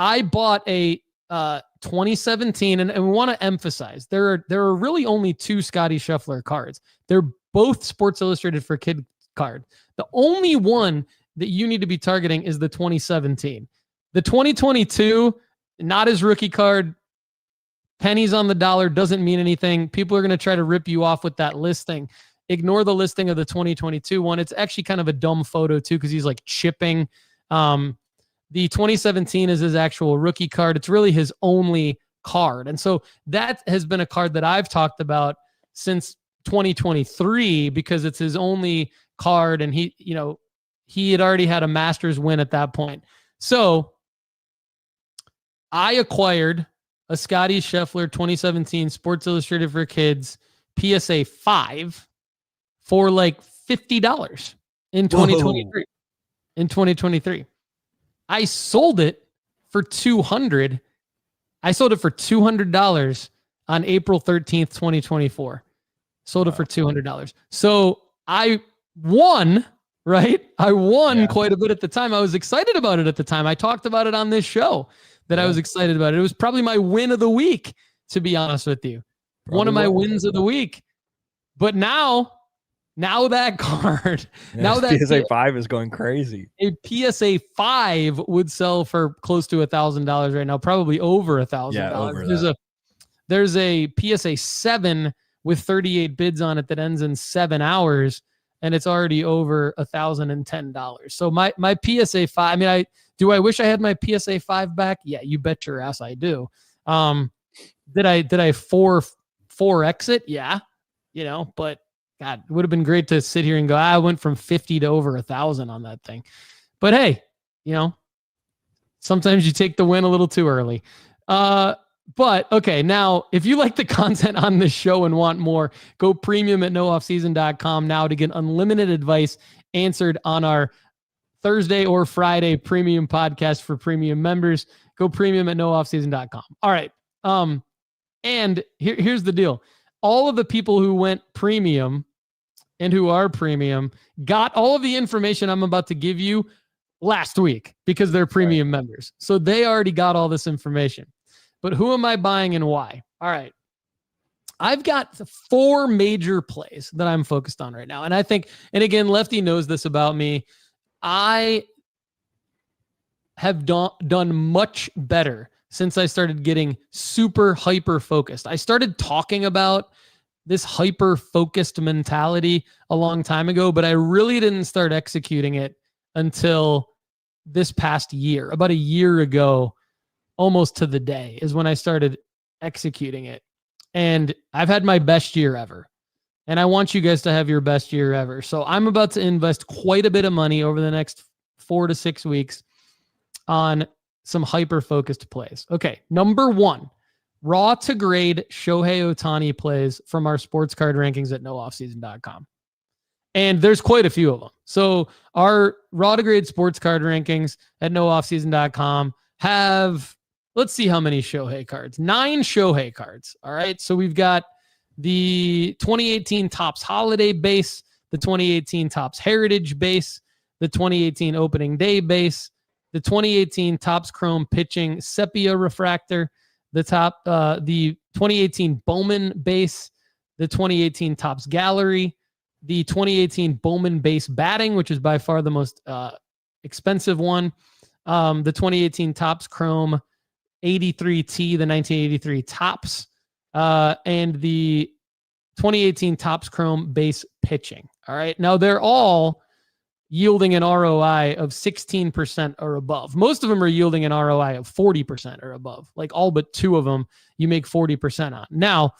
I bought a 2017, and we want to emphasize there are really only two Scotty Scheffler cards. They're both Sports Illustrated for Kid card. The only one that you need to be targeting is the 2017. The 2022, not his rookie card, pennies on the dollar, doesn't mean anything. People are going to try to rip you off with that listing. Ignore the listing of the 2022 one. It's actually kind of a dumb photo too, because he's like chipping The 2017 is his actual rookie card. It's really his only card. And so that has been a card that I've talked about since 2023 because it's his only card, and he had already had a Masters win at that point. So I acquired a Scottie Scheffler 2017 Sports Illustrated for Kids PSA 5 for like $50 in 2023. In 2023. I sold it for $200. I sold it for $200 on April 13th, 2024. Sold it for $200. So I won, right? I won quite a bit at the time. I was excited about it at the time. I talked about it on this show that I was excited about it. It was probably my win of the week, to be honest with you. One of my wins of the week. But now that card, now that PSA 5 is going crazy. A PSA 5 would sell for close to $1,000 right now, probably over $1,000. Yeah, there's a PSA 7 with 38 bids on it that ends in 7 hours, and it's already over $1,010. So my PSA 5, I mean, I wish I had my PSA 5 back? Yeah, you bet your ass I do. Did I 4x it? Yeah, but God, it would have been great to sit here and go, I went from 50 to over 1,000 on that thing. But hey, sometimes you take the win a little too early. But okay, now if you like the content on this show and want more, go premium at nooffseason.com now to get unlimited advice answered on our Thursday or Friday premium podcast for premium members. Go premium at nooffseason.com. All right. And here's the deal. All of the people who went premium and who are premium got all of the information I'm about to give you last week because they're premium members. So they already got all this information. But who am I buying and why? All right. I've got 4 major plays that I'm focused on right now. And I think, and again, Lefty knows this about me, I have done much better since I started getting super hyper focused. I started talking about this hyper focused mentality a long time ago, but I really didn't start executing it until this past year. About a year ago, almost to the day, is when I started executing it. And I've had my best year ever. And I want you guys to have your best year ever. So I'm about to invest quite a bit of money over the next 4 to 6 weeks on some hyper-focused plays. Okay, number 1, raw to grade Shohei Ohtani plays from our sports card rankings at nooffseason.com. And there's quite a few of them. So our raw to grade sports card rankings at nooffseason.com have, let's see how many Shohei cards. 9 Shohei cards. All right, so we've got the 2018 Topps Holiday base, the 2018 Topps Heritage base, the 2018 Opening Day base, the 2018 Topps Chrome Pitching Sepia Refractor, the 2018 Bowman base, the 2018 Topps Gallery, the 2018 Bowman base Batting, which is by far the most expensive one, the 2018 Topps Chrome 83T, the 1983 Topps, and the 2018 Topps Chrome base Pitching. All right. Now they're all yielding an ROI of 16% or above. Most of them are yielding an ROI of 40% or above. Like all but 2 of them, you make 40% on. Now,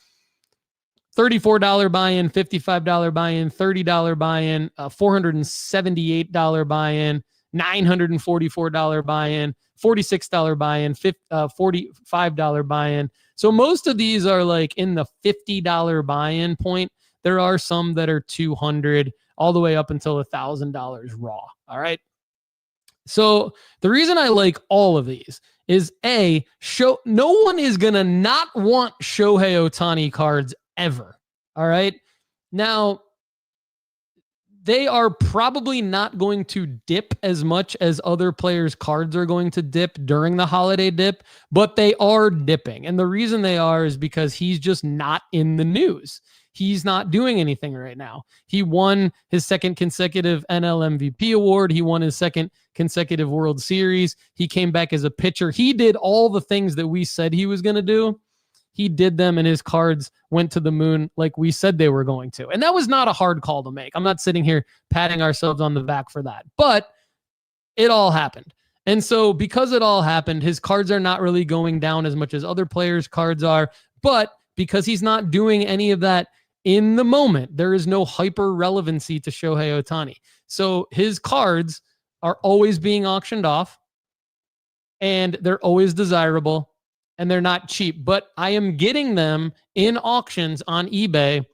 $34 buy-in, $55 buy-in, $30 buy-in, $478 buy-in, $944 buy-in, $46 buy-in, $45 buy-in. So most of these are like in the $50 buy-in point. There are some that are $200 all the way up until $1,000 raw. All right. So the reason I like all of these is no one is going to not want Shohei Ohtani cards ever. All right. Now, they are probably not going to dip as much as other players' cards are going to dip during the holiday dip, but they are dipping. And the reason they are is because he's just not in the news. He's not doing anything right now. He won his 2nd consecutive NL MVP award. He won his 2nd consecutive World Series. He came back as a pitcher. He did all the things that we said he was going to do. He did them, and his cards went to the moon like we said they were going to. And that was not a hard call to make. I'm not sitting here patting ourselves on the back for that, but it all happened. And so because it all happened, his cards are not really going down as much as other players' cards are. But because he's not doing any of that in the moment, there is no hyper relevancy to Shohei Ohtani. So his cards are always being auctioned off, and they're always desirable, and they're not cheap. But I am getting them in auctions on eBay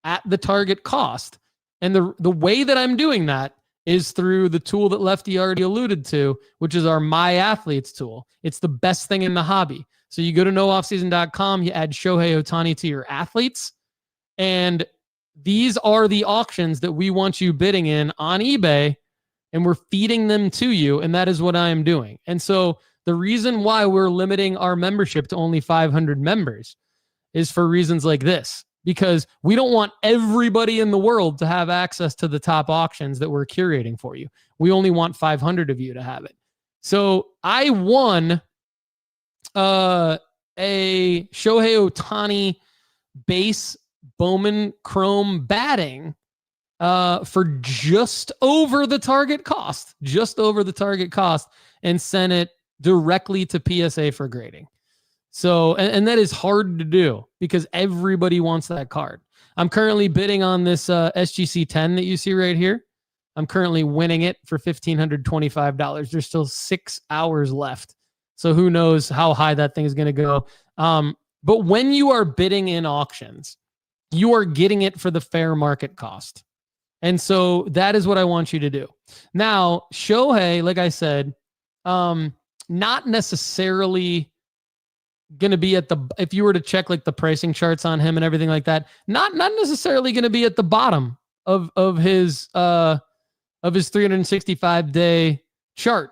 at the target cost. And the way that I'm doing that is through the tool that Lefty already alluded to, which is our My Athletes tool. It's the best thing in the hobby. So you go to nooffseason.com, you add Shohei Ohtani to your athletes, and these are the auctions that we want you bidding in on eBay, and we're feeding them to you, and that is what I am doing. And so the reason why we're limiting our membership to only 500 members is for reasons like this, because we don't want everybody in the world to have access to the top auctions that we're curating for you. We only want 500 of you to have it. So I won a Shohei Ohtani base Bowman Chrome batting for just over the target cost, and sent it directly to PSA for grading. So, and that is hard to do because everybody wants that card. I'm currently bidding on this SGC 10 that you see right here. I'm currently winning it for $1,525. There's still 6 hours left. So who knows how high that thing is going to go. But when you are bidding in auctions, you are getting it for the fair market cost. And so that is what I want you to do. Now, Shohei, like I said, not necessarily going to be at the, if you were to check like the pricing charts on him and everything like that, not necessarily going to be at the bottom of his 365 day chart.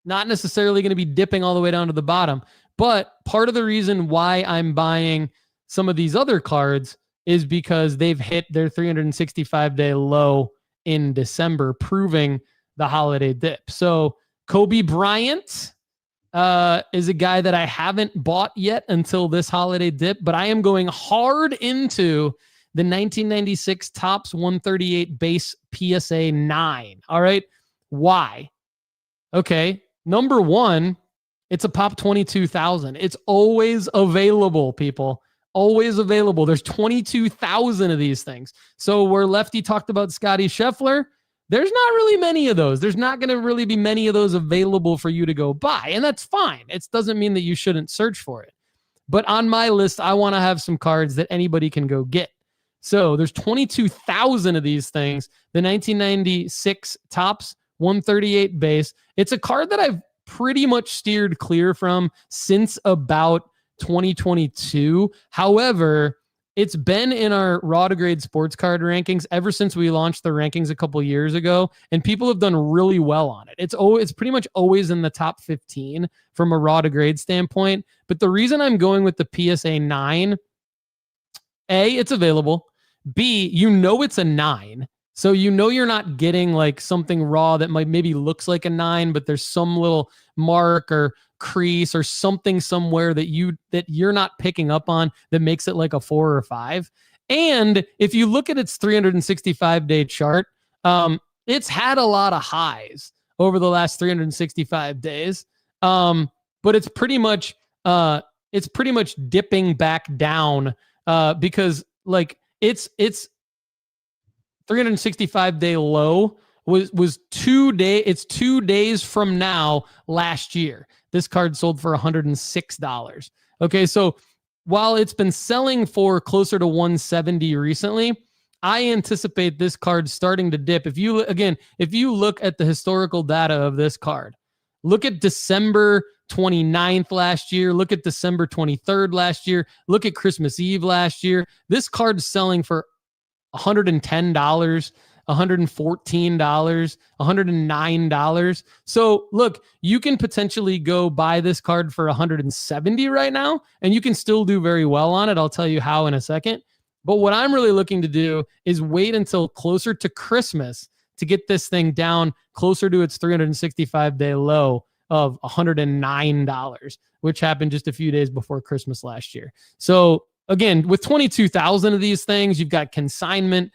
Not necessarily going to be dipping all the way down to the bottom. But part of the reason why I'm buying some of these other cards is because they've hit their 365 day low in December, proving the holiday dip. So Kobe Bryant is a guy that I haven't bought yet until this holiday dip, but I am going hard into the 1996 Topps 138 base PSA 9. All right. Why? Okay. Number one, it's a pop 22,000. It's always available, people. Always available. There's 22,000 of these things. So where Lefty talked about Scotty Scheffler, there's not really many of those. There's not going to really be many of those available for you to go buy. And that's fine. It doesn't mean that you shouldn't search for it. But on my list, I want to have some cards that anybody can go get. So there's 22,000 of these things. The 1996 Topps 138 base. It's a card that I've pretty much steered clear from since about 2022. However, it's been in our raw to grade sports card rankings ever since we launched the rankings a couple years ago, and people have done really well on it. It's pretty much always in the top 15 from a raw to grade standpoint. But the reason I'm going with the PSA 9, A, it's available. B, you know it's a 9. So you know you're not getting like something raw that might maybe looks like a 9, but there's some little mark or crease or something somewhere that you're not picking up on that makes it like a 4 or 5. And if you look at its 365 day chart, it's had a lot of highs over the last 365 days. But it's pretty much dipping back down because like its 365 day low was 2 days. It's 2 days from now last year. This card sold for $106. Okay, so while it's been selling for closer to $170 recently, I anticipate this card starting to dip. If you look at the historical data of this card, look at December 29th last year, look at December 23rd last year, look at Christmas Eve last year. This card is selling for $110, $114, $109. So look, you can potentially go buy this card for $170 right now, and you can still do very well on it. I'll tell you how in a second. But what I'm really looking to do is wait until closer to Christmas to get this thing down closer to its 365 day low of $109, which happened just a few days before Christmas last year. So again, with 22,000 of these things, you've got consignment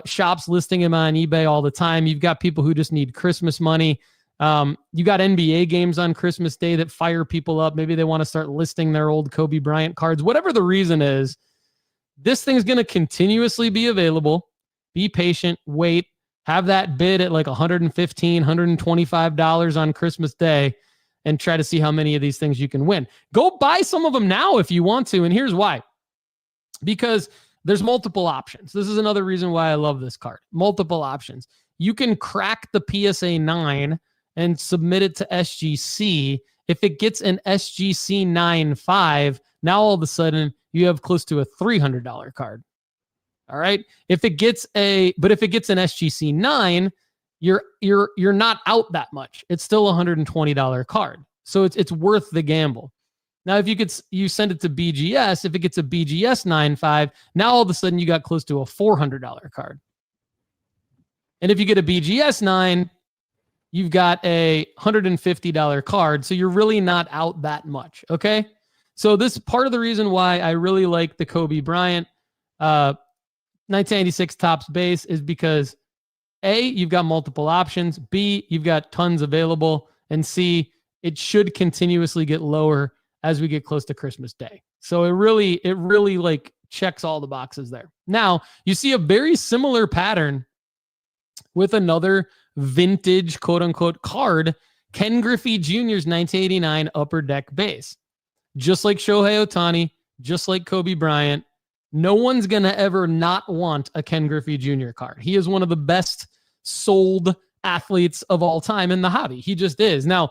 shops listing them on eBay all the time. You've got people who just need Christmas money. You got NBA games on Christmas Day that fire people up. Maybe they want to start listing their old Kobe Bryant cards. Whatever the reason is, this thing's going to continuously be available. Be patient, wait, have that bid at like $115, $125 on Christmas Day, and try to see how many of these things you can win. Go buy some of them now if you want to, and here's why. Because there's multiple options. This is another reason why I love this card. Multiple options. You can crack the PSA 9 and submit it to SGC. If it gets an SGC 9.5, now all of a sudden you have close to a $300 card. All right. If it gets an SGC 9, you're not out that much. It's still a $120 card. So it's worth the gamble. Now, if you send it to BGS, if it gets a BGS 9.5, now all of a sudden you got close to a $400 card. And if you get a BGS 9, you've got a $150 card. So you're really not out that much. Okay. So this is part of the reason why I really like the Kobe Bryant 1986 Topps base is because A, you've got multiple options. B, you've got tons available. And C, it should continuously get lower as we get close to Christmas Day. So it really like checks all the boxes there. Now, you see a very similar pattern with another vintage quote unquote card, Ken Griffey Jr.'s 1989 Upper Deck base. Just like Shohei Ohtani, just like Kobe Bryant, no one's going to ever not want a Ken Griffey Jr. card. He is one of the best sold athletes of all time in the hobby. He just is. Now,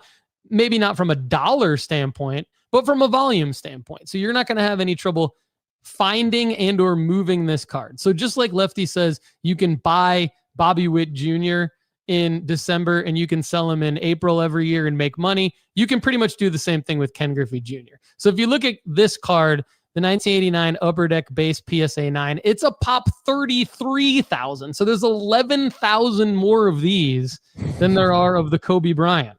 maybe not from a dollar standpoint, but from a volume standpoint. So you're not going to have any trouble finding and or moving this card. So just like Lefty says, you can buy Bobby Witt Jr. in December and you can sell him in April every year and make money. You can pretty much do the same thing with Ken Griffey Jr. So if you look at this card, the 1989 Upper Deck base PSA 9, it's a pop 33,000. So there's 11,000 more of these than there are of the Kobe Bryant.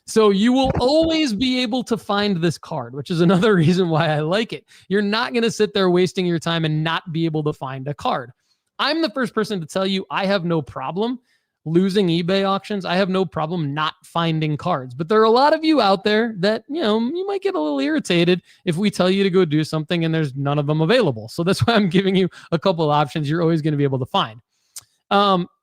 So you will always be able to find this card, which is another reason why I like it. You're not going to sit there wasting your time and not be able to find a card. I'm the first person to tell you I have no problem losing eBay auctions. I have no problem not finding cards. But there are a lot of you out there that, you might get a little irritated if we tell you to go do something and there's none of them available. So that's why I'm giving you a couple options you're always going to be able to find.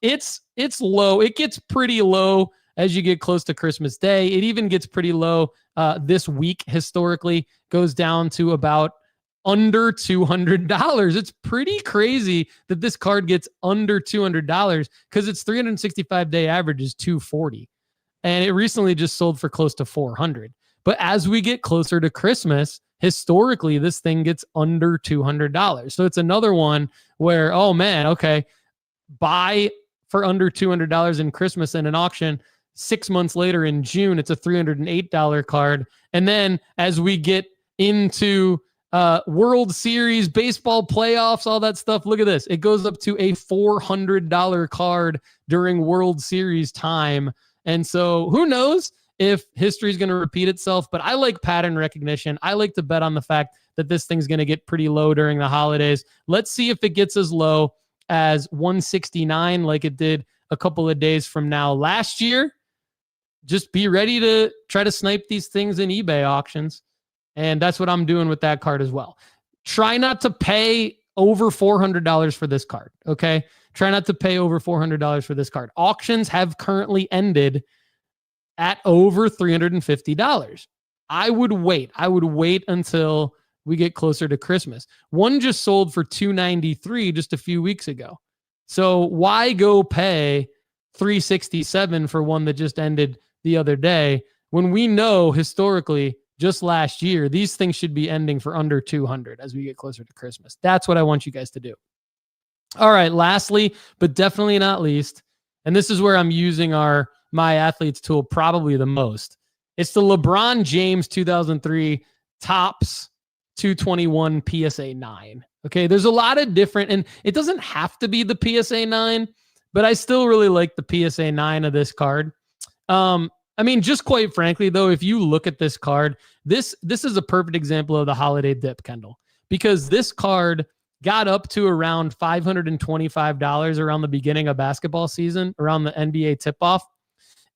It's low. It gets pretty low as you get close to Christmas Day. It even gets pretty low this week historically, goes down to about under $200. It's pretty crazy that this card gets under $200 because its 365-day average is $240. And it recently just sold for close to $400. But as we get closer to Christmas, historically, this thing gets under $200. So it's another one where, oh man, okay, buy for under $200 in Christmas in an auction. 6 months later in June, it's a $308 card. And then as we get into World Series, baseball playoffs, all that stuff, look at this. It goes up to a $400 card during World Series time. And so who knows if history is going to repeat itself, but I like pattern recognition. I like to bet on the fact that this thing's going to get pretty low during the holidays. Let's see if it gets as low as 169 like it did a couple of days from now last year. Just be ready to try to snipe these things in eBay auctions. And that's what I'm doing with that card as well. Try not to pay over $400 for this card, okay? Try not to pay over $400 for this card. Auctions have currently ended at over $350. I would wait. I would wait until we get closer to Christmas. One just sold for $293 just a few weeks ago. So why go pay $367 for one that just ended the other day when we know historically just last year, these things should be ending for under $200 as we get closer to Christmas. That's what I want you guys to do. All right. Lastly, but definitely not least, and this is where I'm using My Athletes tool probably the most. It's the LeBron James 2003 Topps 221 PSA 9. Okay. There's a lot of different, and it doesn't have to be the PSA 9, but I still really like the PSA 9 of this card. Just quite frankly, though, if you look at this card, this is a perfect example of the holiday dip, Kendall, because this card got up to around $525 around the beginning of basketball season, around the NBA tip-off.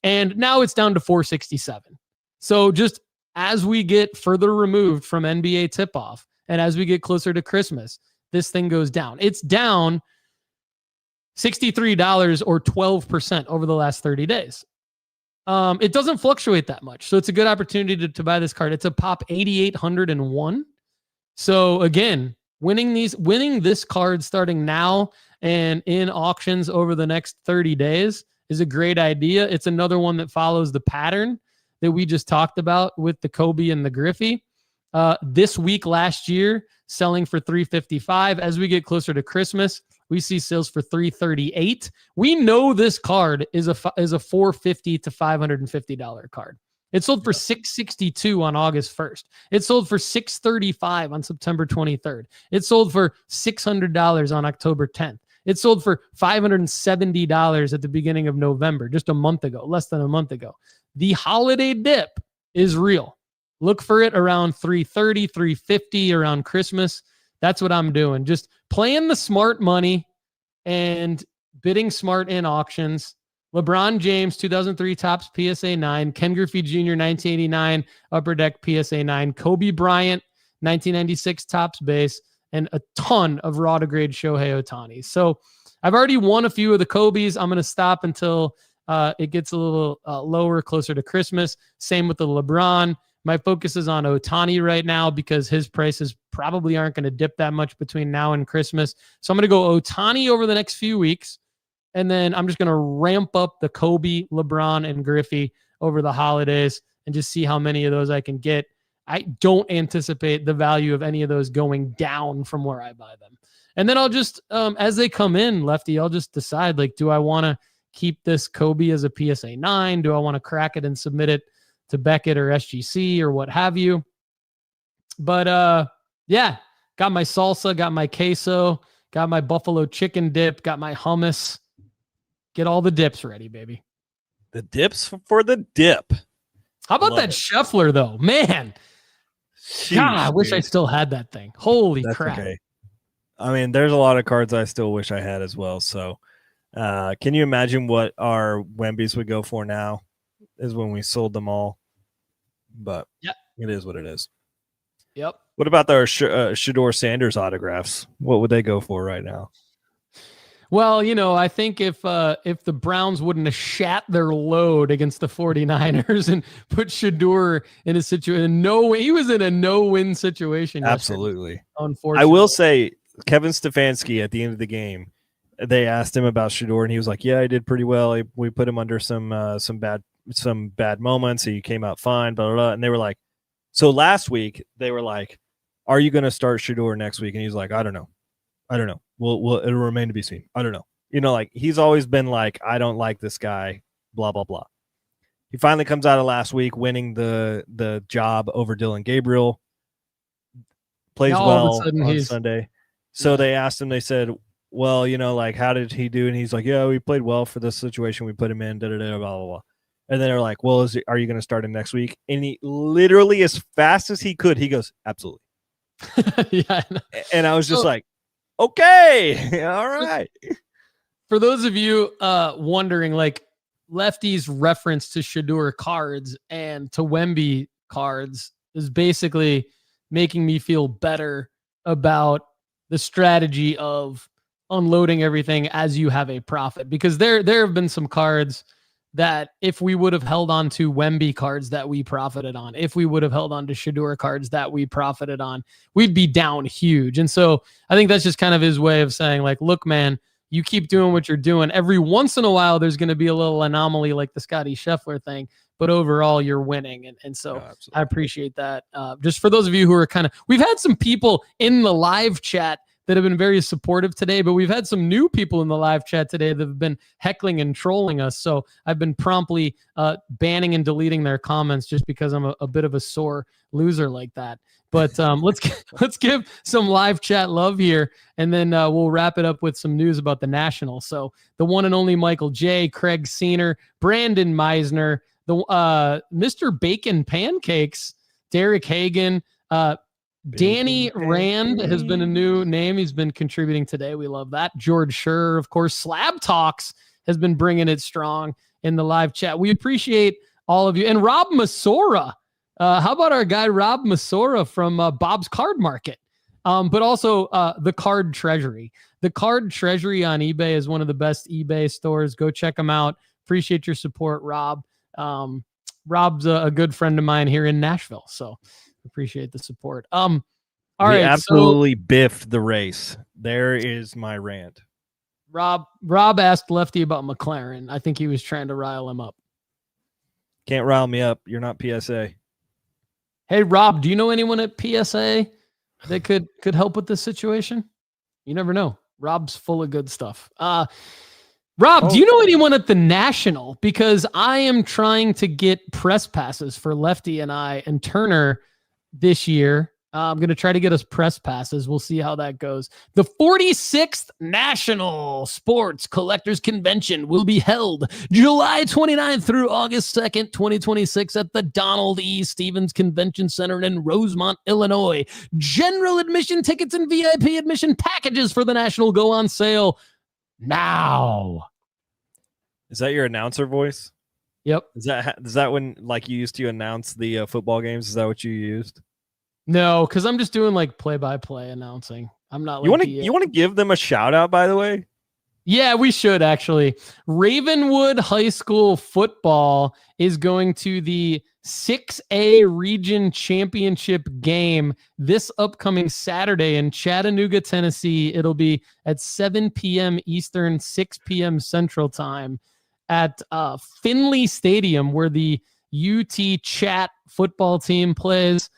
And now it's down to 467. So just as we get further removed from NBA tip-off and as we get closer to Christmas, this thing goes down. It's down $63 or 12% over the last 30 days. It doesn't fluctuate that much. So it's a good opportunity to buy this card. It's a pop 8,801. So again, winning this card starting now and in auctions over the next 30 days is a great idea. It's another one that follows the pattern that we just talked about with the Kobe and the Griffey. This week last year, selling for $355. As we get closer to Christmas, we see sales for $338. We know this card is a $450 to $550 card. It sold for $662 on August 1st. It sold for $635 on September 23rd. It sold for $600 on October 10th. It sold for $570 at the beginning of November, just a month ago, less than a month ago. The holiday dip is real. Look for it around $330, $350 around Christmas. That's what I'm doing. Just playing the smart money and bidding smart in auctions. LeBron James, 2003 Topps PSA 9. Ken Griffey Jr., 1989 Upper Deck PSA 9. Kobe Bryant, 1996 Topps base. And a ton of raw to grade Shohei Ohtani. So I've already won a few of the Kobe's. I'm going to stop until it gets a little lower, closer to Christmas. Same with the LeBron. My focus is on Ohtani right now because his prices probably aren't going to dip that much between now and Christmas. So I'm going to go Ohtani over the next few weeks. And then I'm just going to ramp up the Kobe, LeBron, and Griffey over the holidays and just see how many of those I can get. I don't anticipate the value of any of those going down from where I buy them. And then I'll just, as they come in, Lefty, I'll just decide, like, do I want to keep this Kobe as a PSA 9? Do I want to crack it and submit it to Beckett or SGC or what have you? But yeah, got my salsa, got my queso, got my buffalo chicken dip, got my hummus. Get all the dips ready, baby. The dips for the dip. How about that Scheffler, though? Man. Jeez, God, I wish dude. I still had that thing. Holy That's crap. Okay. I mean, there's a lot of cards I still wish I had as well. So can you imagine what our Wembys would go for now is when we sold them all? But yep. It is what it is. Yep. What about our Shedeur Sanders autographs? What would they go for right now? Well, you know, I think if the Browns wouldn't have shat their load against the 49ers and put Shedeur in a situation, he was in a no-win situation. Absolutely. Unfortunately. I will say, Kevin Stefanski at the end of the game, they asked him about Shedeur, and he was like, "Yeah, I did pretty well. We put him under some bad moments. He came out fine." Blah, blah, blah. And they were like, so last week they were like, "Are you going to start Shedeur next week?" And he's like, "I don't know. Well, it'll remain to be seen. I don't know." You know, like, he's always been like, "I don't like this guy." Blah blah blah. He finally comes out of last week winning the job over Dylan Gabriel. Plays well on Sunday. So they asked him. They said, "Well, you know, like, how did he do?" And he's like, "Yeah, we played well for this situation we put him in." Da da da. Blah blah blah. And then they're like, "Well, are you going to start him next week?" And he literally, as fast as he could, he goes, "Absolutely." Yeah. And I was just like, okay, all right. For those of you wondering, like, Lefty's reference to Shedeur cards and to Wemby cards is basically making me feel better about the strategy of unloading everything as you have a profit. Because there have been some cards that if we would have held on to Wemby cards that we profited on, if we would have held on to Shedeur cards that we profited on, we'd be down huge. And so I think that's just kind of his way of saying, like, look, man, you keep doing what you're doing. Every once in a while, there's going to be a little anomaly like the Scotty Scheffler thing, but overall you're winning. And so I appreciate that. Just for those of you who are we've had some people in the live chat that have been very supportive today, but we've had some new people in the live chat today that have been heckling and trolling us. So I've been promptly banning and deleting their comments just because I'm a bit of a sore loser like that. But let's give some live chat love here, and then we'll wrap it up with some news about the Nationals. So the one and only Michael J, Craig Seener, Brandon Meisner, the Mr. Bacon Pancakes, Derek Hagan, Danny Rand has been a new name. He's been contributing today. We love that. George Scher, of course. Slab Talks has been bringing it strong. in the live chat. We appreciate all of you. And Rob Masora. How about our guy Rob Masora from Bob's Card Market? But also the Card Treasury. The Card Treasury on eBay is one of the best eBay stores. Go check them out. Appreciate your support, Rob. Rob's a good friend of mine here in Nashville, so appreciate the support. All right, absolutely biffed the race. There is my rant. Rob asked Lefty about McLaren. I think he was trying to rile him up. Can't rile me up. You're not PSA. Hey, Rob, do you know anyone at PSA that could help with this situation? You never know. Rob's full of good stuff. Rob, do you know anyone at the National? Because I am trying to get press passes for Lefty and I and Turner this year. I'm going to try to get us press passes. We'll see how that goes. The 46th National Sports Collectors Convention will be held July 29th through August 2nd, 2026 at the Donald E. Stevens Convention Center in Rosemont, Illinois. General admission tickets and VIP admission packages for the National go on sale now. Is that your announcer voice? Yep. Is that when like you used to announce the football games? Is that what you used? No, because I'm just doing like play-by-play announcing. I'm not. You want to give them a shout out, by the way? Yeah, we should actually. Ravenwood High School football is going to the 6A Region Championship game this upcoming Saturday in Chattanooga, Tennessee. It'll be at 7 p.m. Eastern, 6 p.m. Central Time at Finley Stadium, where the UT Chat football team plays.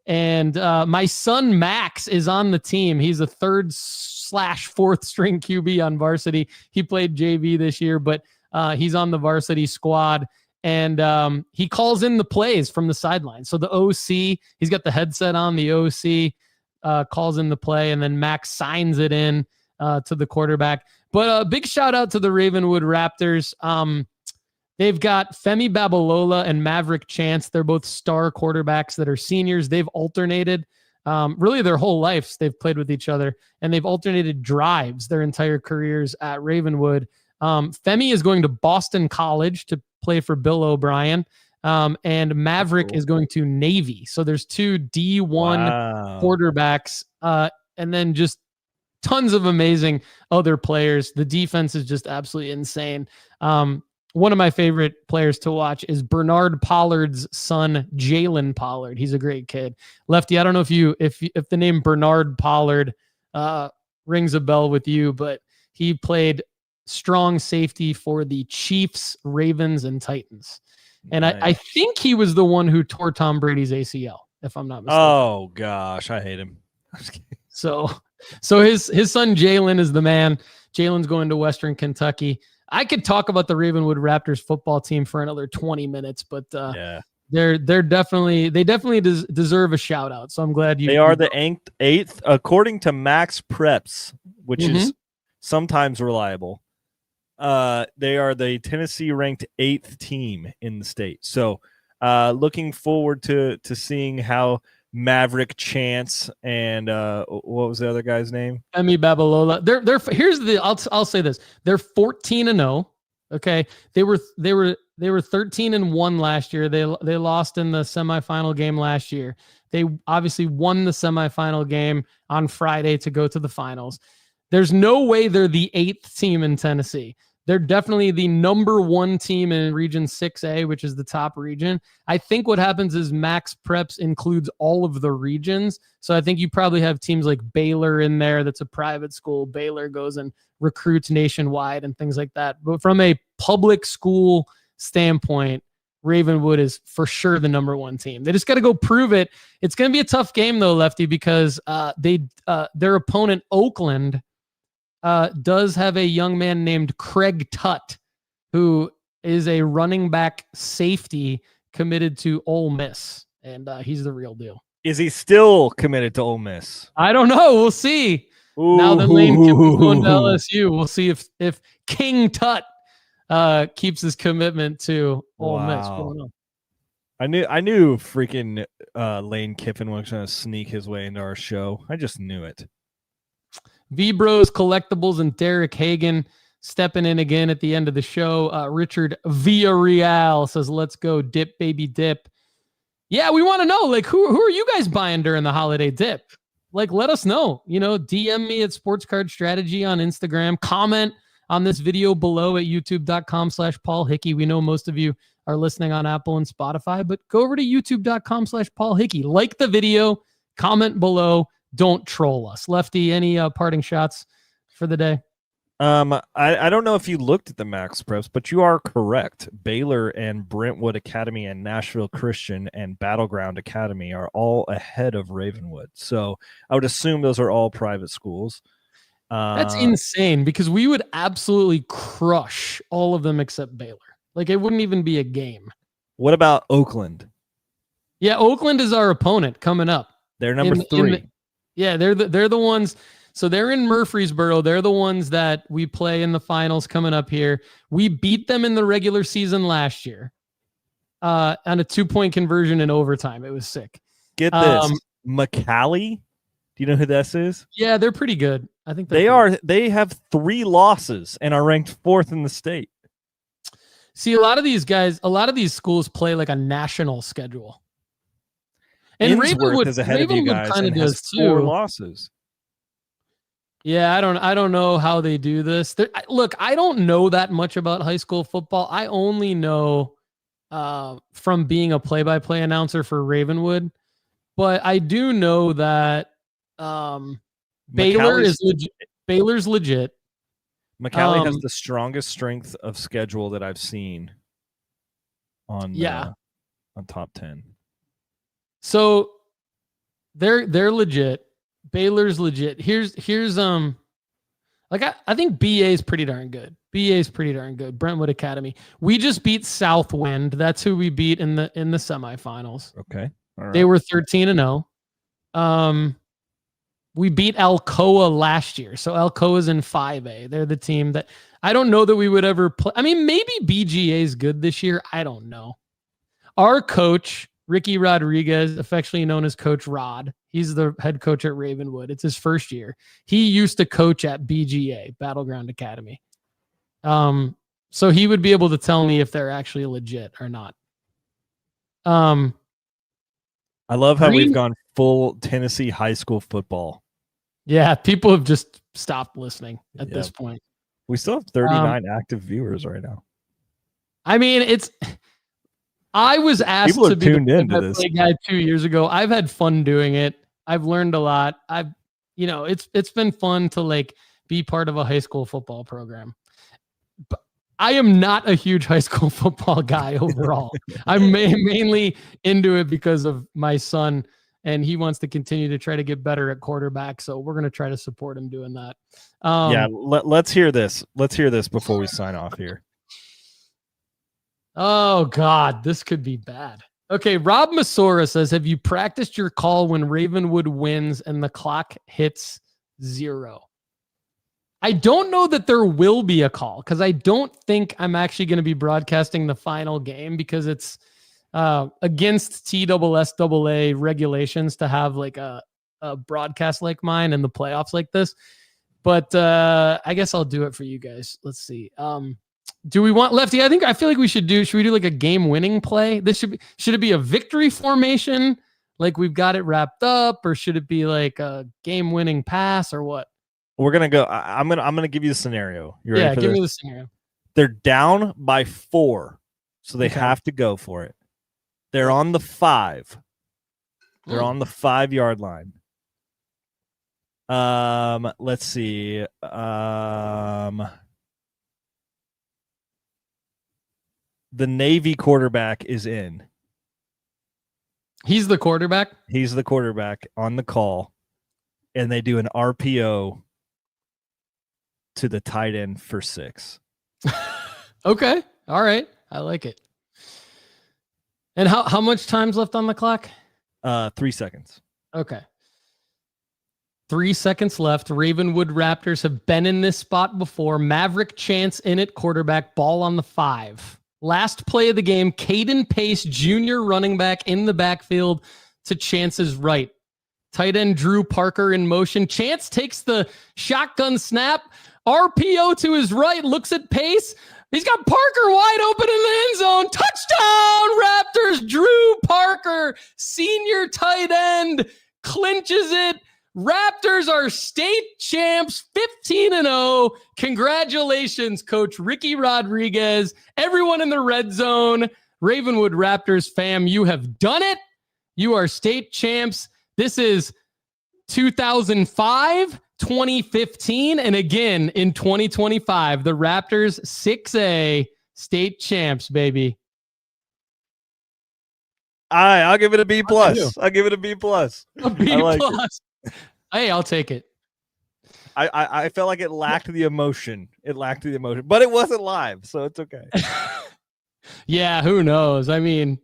And my son Max is on the team. He's a 3rd/4th string QB on varsity. He played JV this year, but he's on the varsity squad. And he calls in the plays from the sideline. So the OC, he's got the headset on. The OC calls in the play, and then Max signs it in to the quarterback. But a big shout out to the Ravenwood Raptors. They've got Femi Babalola and Maverick Chance. They're both star quarterbacks that are seniors. They've alternated really their whole lives. They've played with each other, and they've alternated drives their entire careers at Ravenwood. Femi is going to Boston College to play for Bill O'Brien, and Maverick is going to Navy. So there's 2 D1 quarterbacks, and then just tons of amazing other players. The defense is just absolutely insane. One of my favorite players to watch is Bernard Pollard's son, Jalen Pollard. He's a great kid. Lefty, I don't know if the name Bernard Pollard rings a bell with you, but he played strong safety for the Chiefs, Ravens, and Titans. And nice. I think he was the one who tore Tom Brady's ACL, if I'm not mistaken. Oh gosh, I hate him. So his son Jalen is the man. Jalen's going to Western Kentucky. I could talk about the Ravenwood Raptors football team for another 20 minutes, but they definitely deserve a shout out. So I'm glad They are the 8th, according to Max Preps, which is sometimes reliable. They are the Tennessee ranked 8th team in the state. So looking forward to seeing how Maverick Chance and what was the other guy's name? Femi Babalola. I'll say this. They're 14-0. Okay. They were 13-1 last year. They lost in the semifinal game last year. They obviously won the semifinal game on Friday to go to the finals. There's no way they're the 8th team in Tennessee. They're definitely the number 1 team in Region 6A, which is the top region. I think what happens is Max Preps includes all of the regions. So I think you probably have teams like Baylor in there. That's a private school. Baylor goes and recruits nationwide and things like that. But from a public school standpoint, Ravenwood is for sure the number 1 team. They just got to go prove it. It's going to be a tough game though, Lefty, because their opponent, Oakland, does have a young man named Craig Tutt, who is a running back safety committed to Ole Miss, and he's the real deal. Is he still committed to Ole Miss? I don't know. We'll see. Ooh. Now that Lane Kiffin's going to LSU, we'll see if King Tutt keeps his commitment to Ole Miss. I knew freaking Lane Kiffin was going to sneak his way into our show. I just knew it. V-Bros Collectibles and Derek Hagan. stepping in again at the end of the show. Richard Villarreal says, let's go dip, baby, dip. Yeah, we want to know, like, who are you guys buying during the holiday dip? Like, let us know. DM me at Sports Card Strategy on Instagram. Comment on this video below at youtube.com/Paul Hickey. We know most of you are listening on Apple and Spotify, but go over to youtube.com/Paul Hickey. Like the video, comment below. Don't troll us. Lefty, any parting shots for the day? I don't know if you looked at the Max Preps, but you are correct. Baylor and Brentwood Academy and Nashville Christian and Battleground Academy are all ahead of Ravenwood. So I would assume those are all private schools. That's insane because we would absolutely crush all of them except Baylor. Like, it wouldn't even be a game. What about Oakland? Yeah, Oakland is our opponent coming up. They're number 3. They're the ones. So they're in Murfreesboro. They're the ones that we play in the finals coming up here. We beat them in the regular season last year on a 2-point conversion in overtime. It was sick. Get this. McKee. Do you know who this is? Yeah, they're pretty good. I think they are. They have 3 losses and are ranked 4th in the state. See, a lot of these schools play like a national schedule. And Ravenwood is ahead of you guys and has 4 losses. Yeah, I don't know how they do this. Look, I don't know that much about high school football. I only know from being a play-by-play announcer for Ravenwood, but I do know that Baylor's legit. McKee has the strongest strength of schedule that I've seen on top 10. So they're legit. Baylor's legit. Here's I think BA is pretty darn good. Brentwood Academy. We just beat Southwind. That's who we beat in the semifinals. Okay. All right. They were 13-0. We beat Alcoa last year. So Alcoa's in 5A. They're the team that I don't know that we would ever play. I mean, maybe BGA is good this year. I don't know. Our coach, Ricky Rodriguez, affectionately known as Coach Rod. He's the head coach at Ravenwood. It's his first year. He used to coach at BGA, Battleground Academy. So he would be able to tell me if they're actually legit or not. I love how we've gone full Tennessee high school football. Yeah, people have just stopped listening at this point. We still have 39 active viewers right now. I mean, I was asked people to be tuned the into this guy 2 years ago. I've had fun doing it. I've learned a lot. It's been fun to like be part of a high school football program. But I am not a huge high school football guy overall. I'm mainly into it because of my son, and he wants to continue to try to get better at quarterback. So we're going to try to support him doing that. Let's hear this. Let's hear this before we sign off here. Oh, God, this could be bad. Okay, Rob Masora says, have you practiced your call when Ravenwood wins and the clock hits 0? I don't know that there will be a call because I don't think I'm actually going to be broadcasting the final game because it's against TSSAA regulations to have like a broadcast like mine in the playoffs like this. But I guess I'll do it for you guys. Let's see. Do we want Lefty? I feel like should we do like a game winning play? Should it be a victory formation? Like we've got it wrapped up, or should it be like a game winning pass or what? We're going to go. I'm going to give you the scenario. You ready for give this? Me the scenario. They're down by 4, so they have to go for it. They're on the 5. They're on the 5-yard line. Let's see. The Navy quarterback is in. He's the quarterback? He's the quarterback on the call. And they do an RPO to the tight end for 6. Okay. All right. I like it. And how much time's left on the clock? 3 seconds. Okay. 3 seconds left. Ravenwood Raptors have been in this spot before. Maverick Chance in at quarterback, ball on the 5. Last play of the game, Caden Pace, junior running back in the backfield to Chance's right. Tight end Drew Parker in motion. Chance takes the shotgun snap, RPO to his right, looks at pace. He's got Parker wide open in the end zone. Touchdown, Raptors. Drew Parker, senior tight end, clinches it. Raptors are state champs, 15-0. Congratulations, Coach Ricky Rodriguez. Everyone in the red zone. Ravenwood Raptors fam, you have done it. You are state champs. This is 2005, 2015, and again in 2025, the Raptors 6A state champs, baby. I'll give it a B plus. I'll give it a B plus. A B plus. Hey, I'll take it. I felt like it lacked the emotion. But it wasn't live, so it's okay. Yeah, who knows? I mean,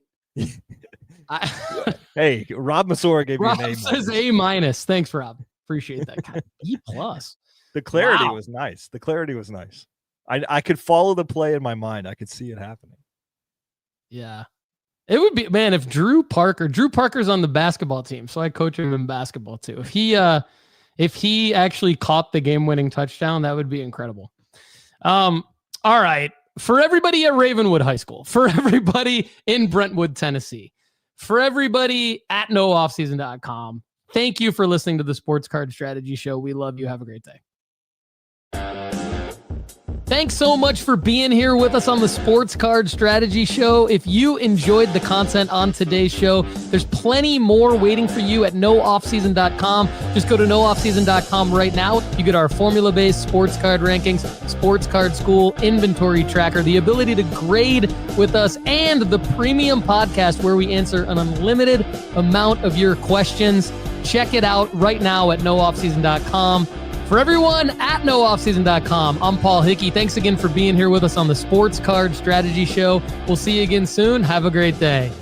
hey, Rob Masora gave Rob me an A-. Says A-. Thanks, Rob. Appreciate that. God, B plus. The clarity was nice. I could follow the play in my mind. I could see it happening. Yeah. It would be, man, if Drew Parker's on the basketball team, so I coach him in basketball too. If he actually caught the game-winning touchdown, that would be incredible. All right. For everybody at Ravenwood High School, for everybody in Brentwood, Tennessee, for everybody at nooffseason.com, thank you for listening to the Sports Card Strategy Show. We love you. Have a great day. Thanks so much for being here with us on the Sports Card Strategy Show. If you enjoyed the content on today's show, there's plenty more waiting for you at nooffseason.com. Just go to nooffseason.com right now. You get our formula-based sports card rankings, sports card school, inventory tracker, the ability to grade with us, and the premium podcast where we answer an unlimited amount of your questions. Check it out right now at nooffseason.com. For everyone at nooffseason.com, I'm Paul Hickey. Thanks again for being here with us on the Sports Card Strategy Show. We'll see you again soon. Have a great day.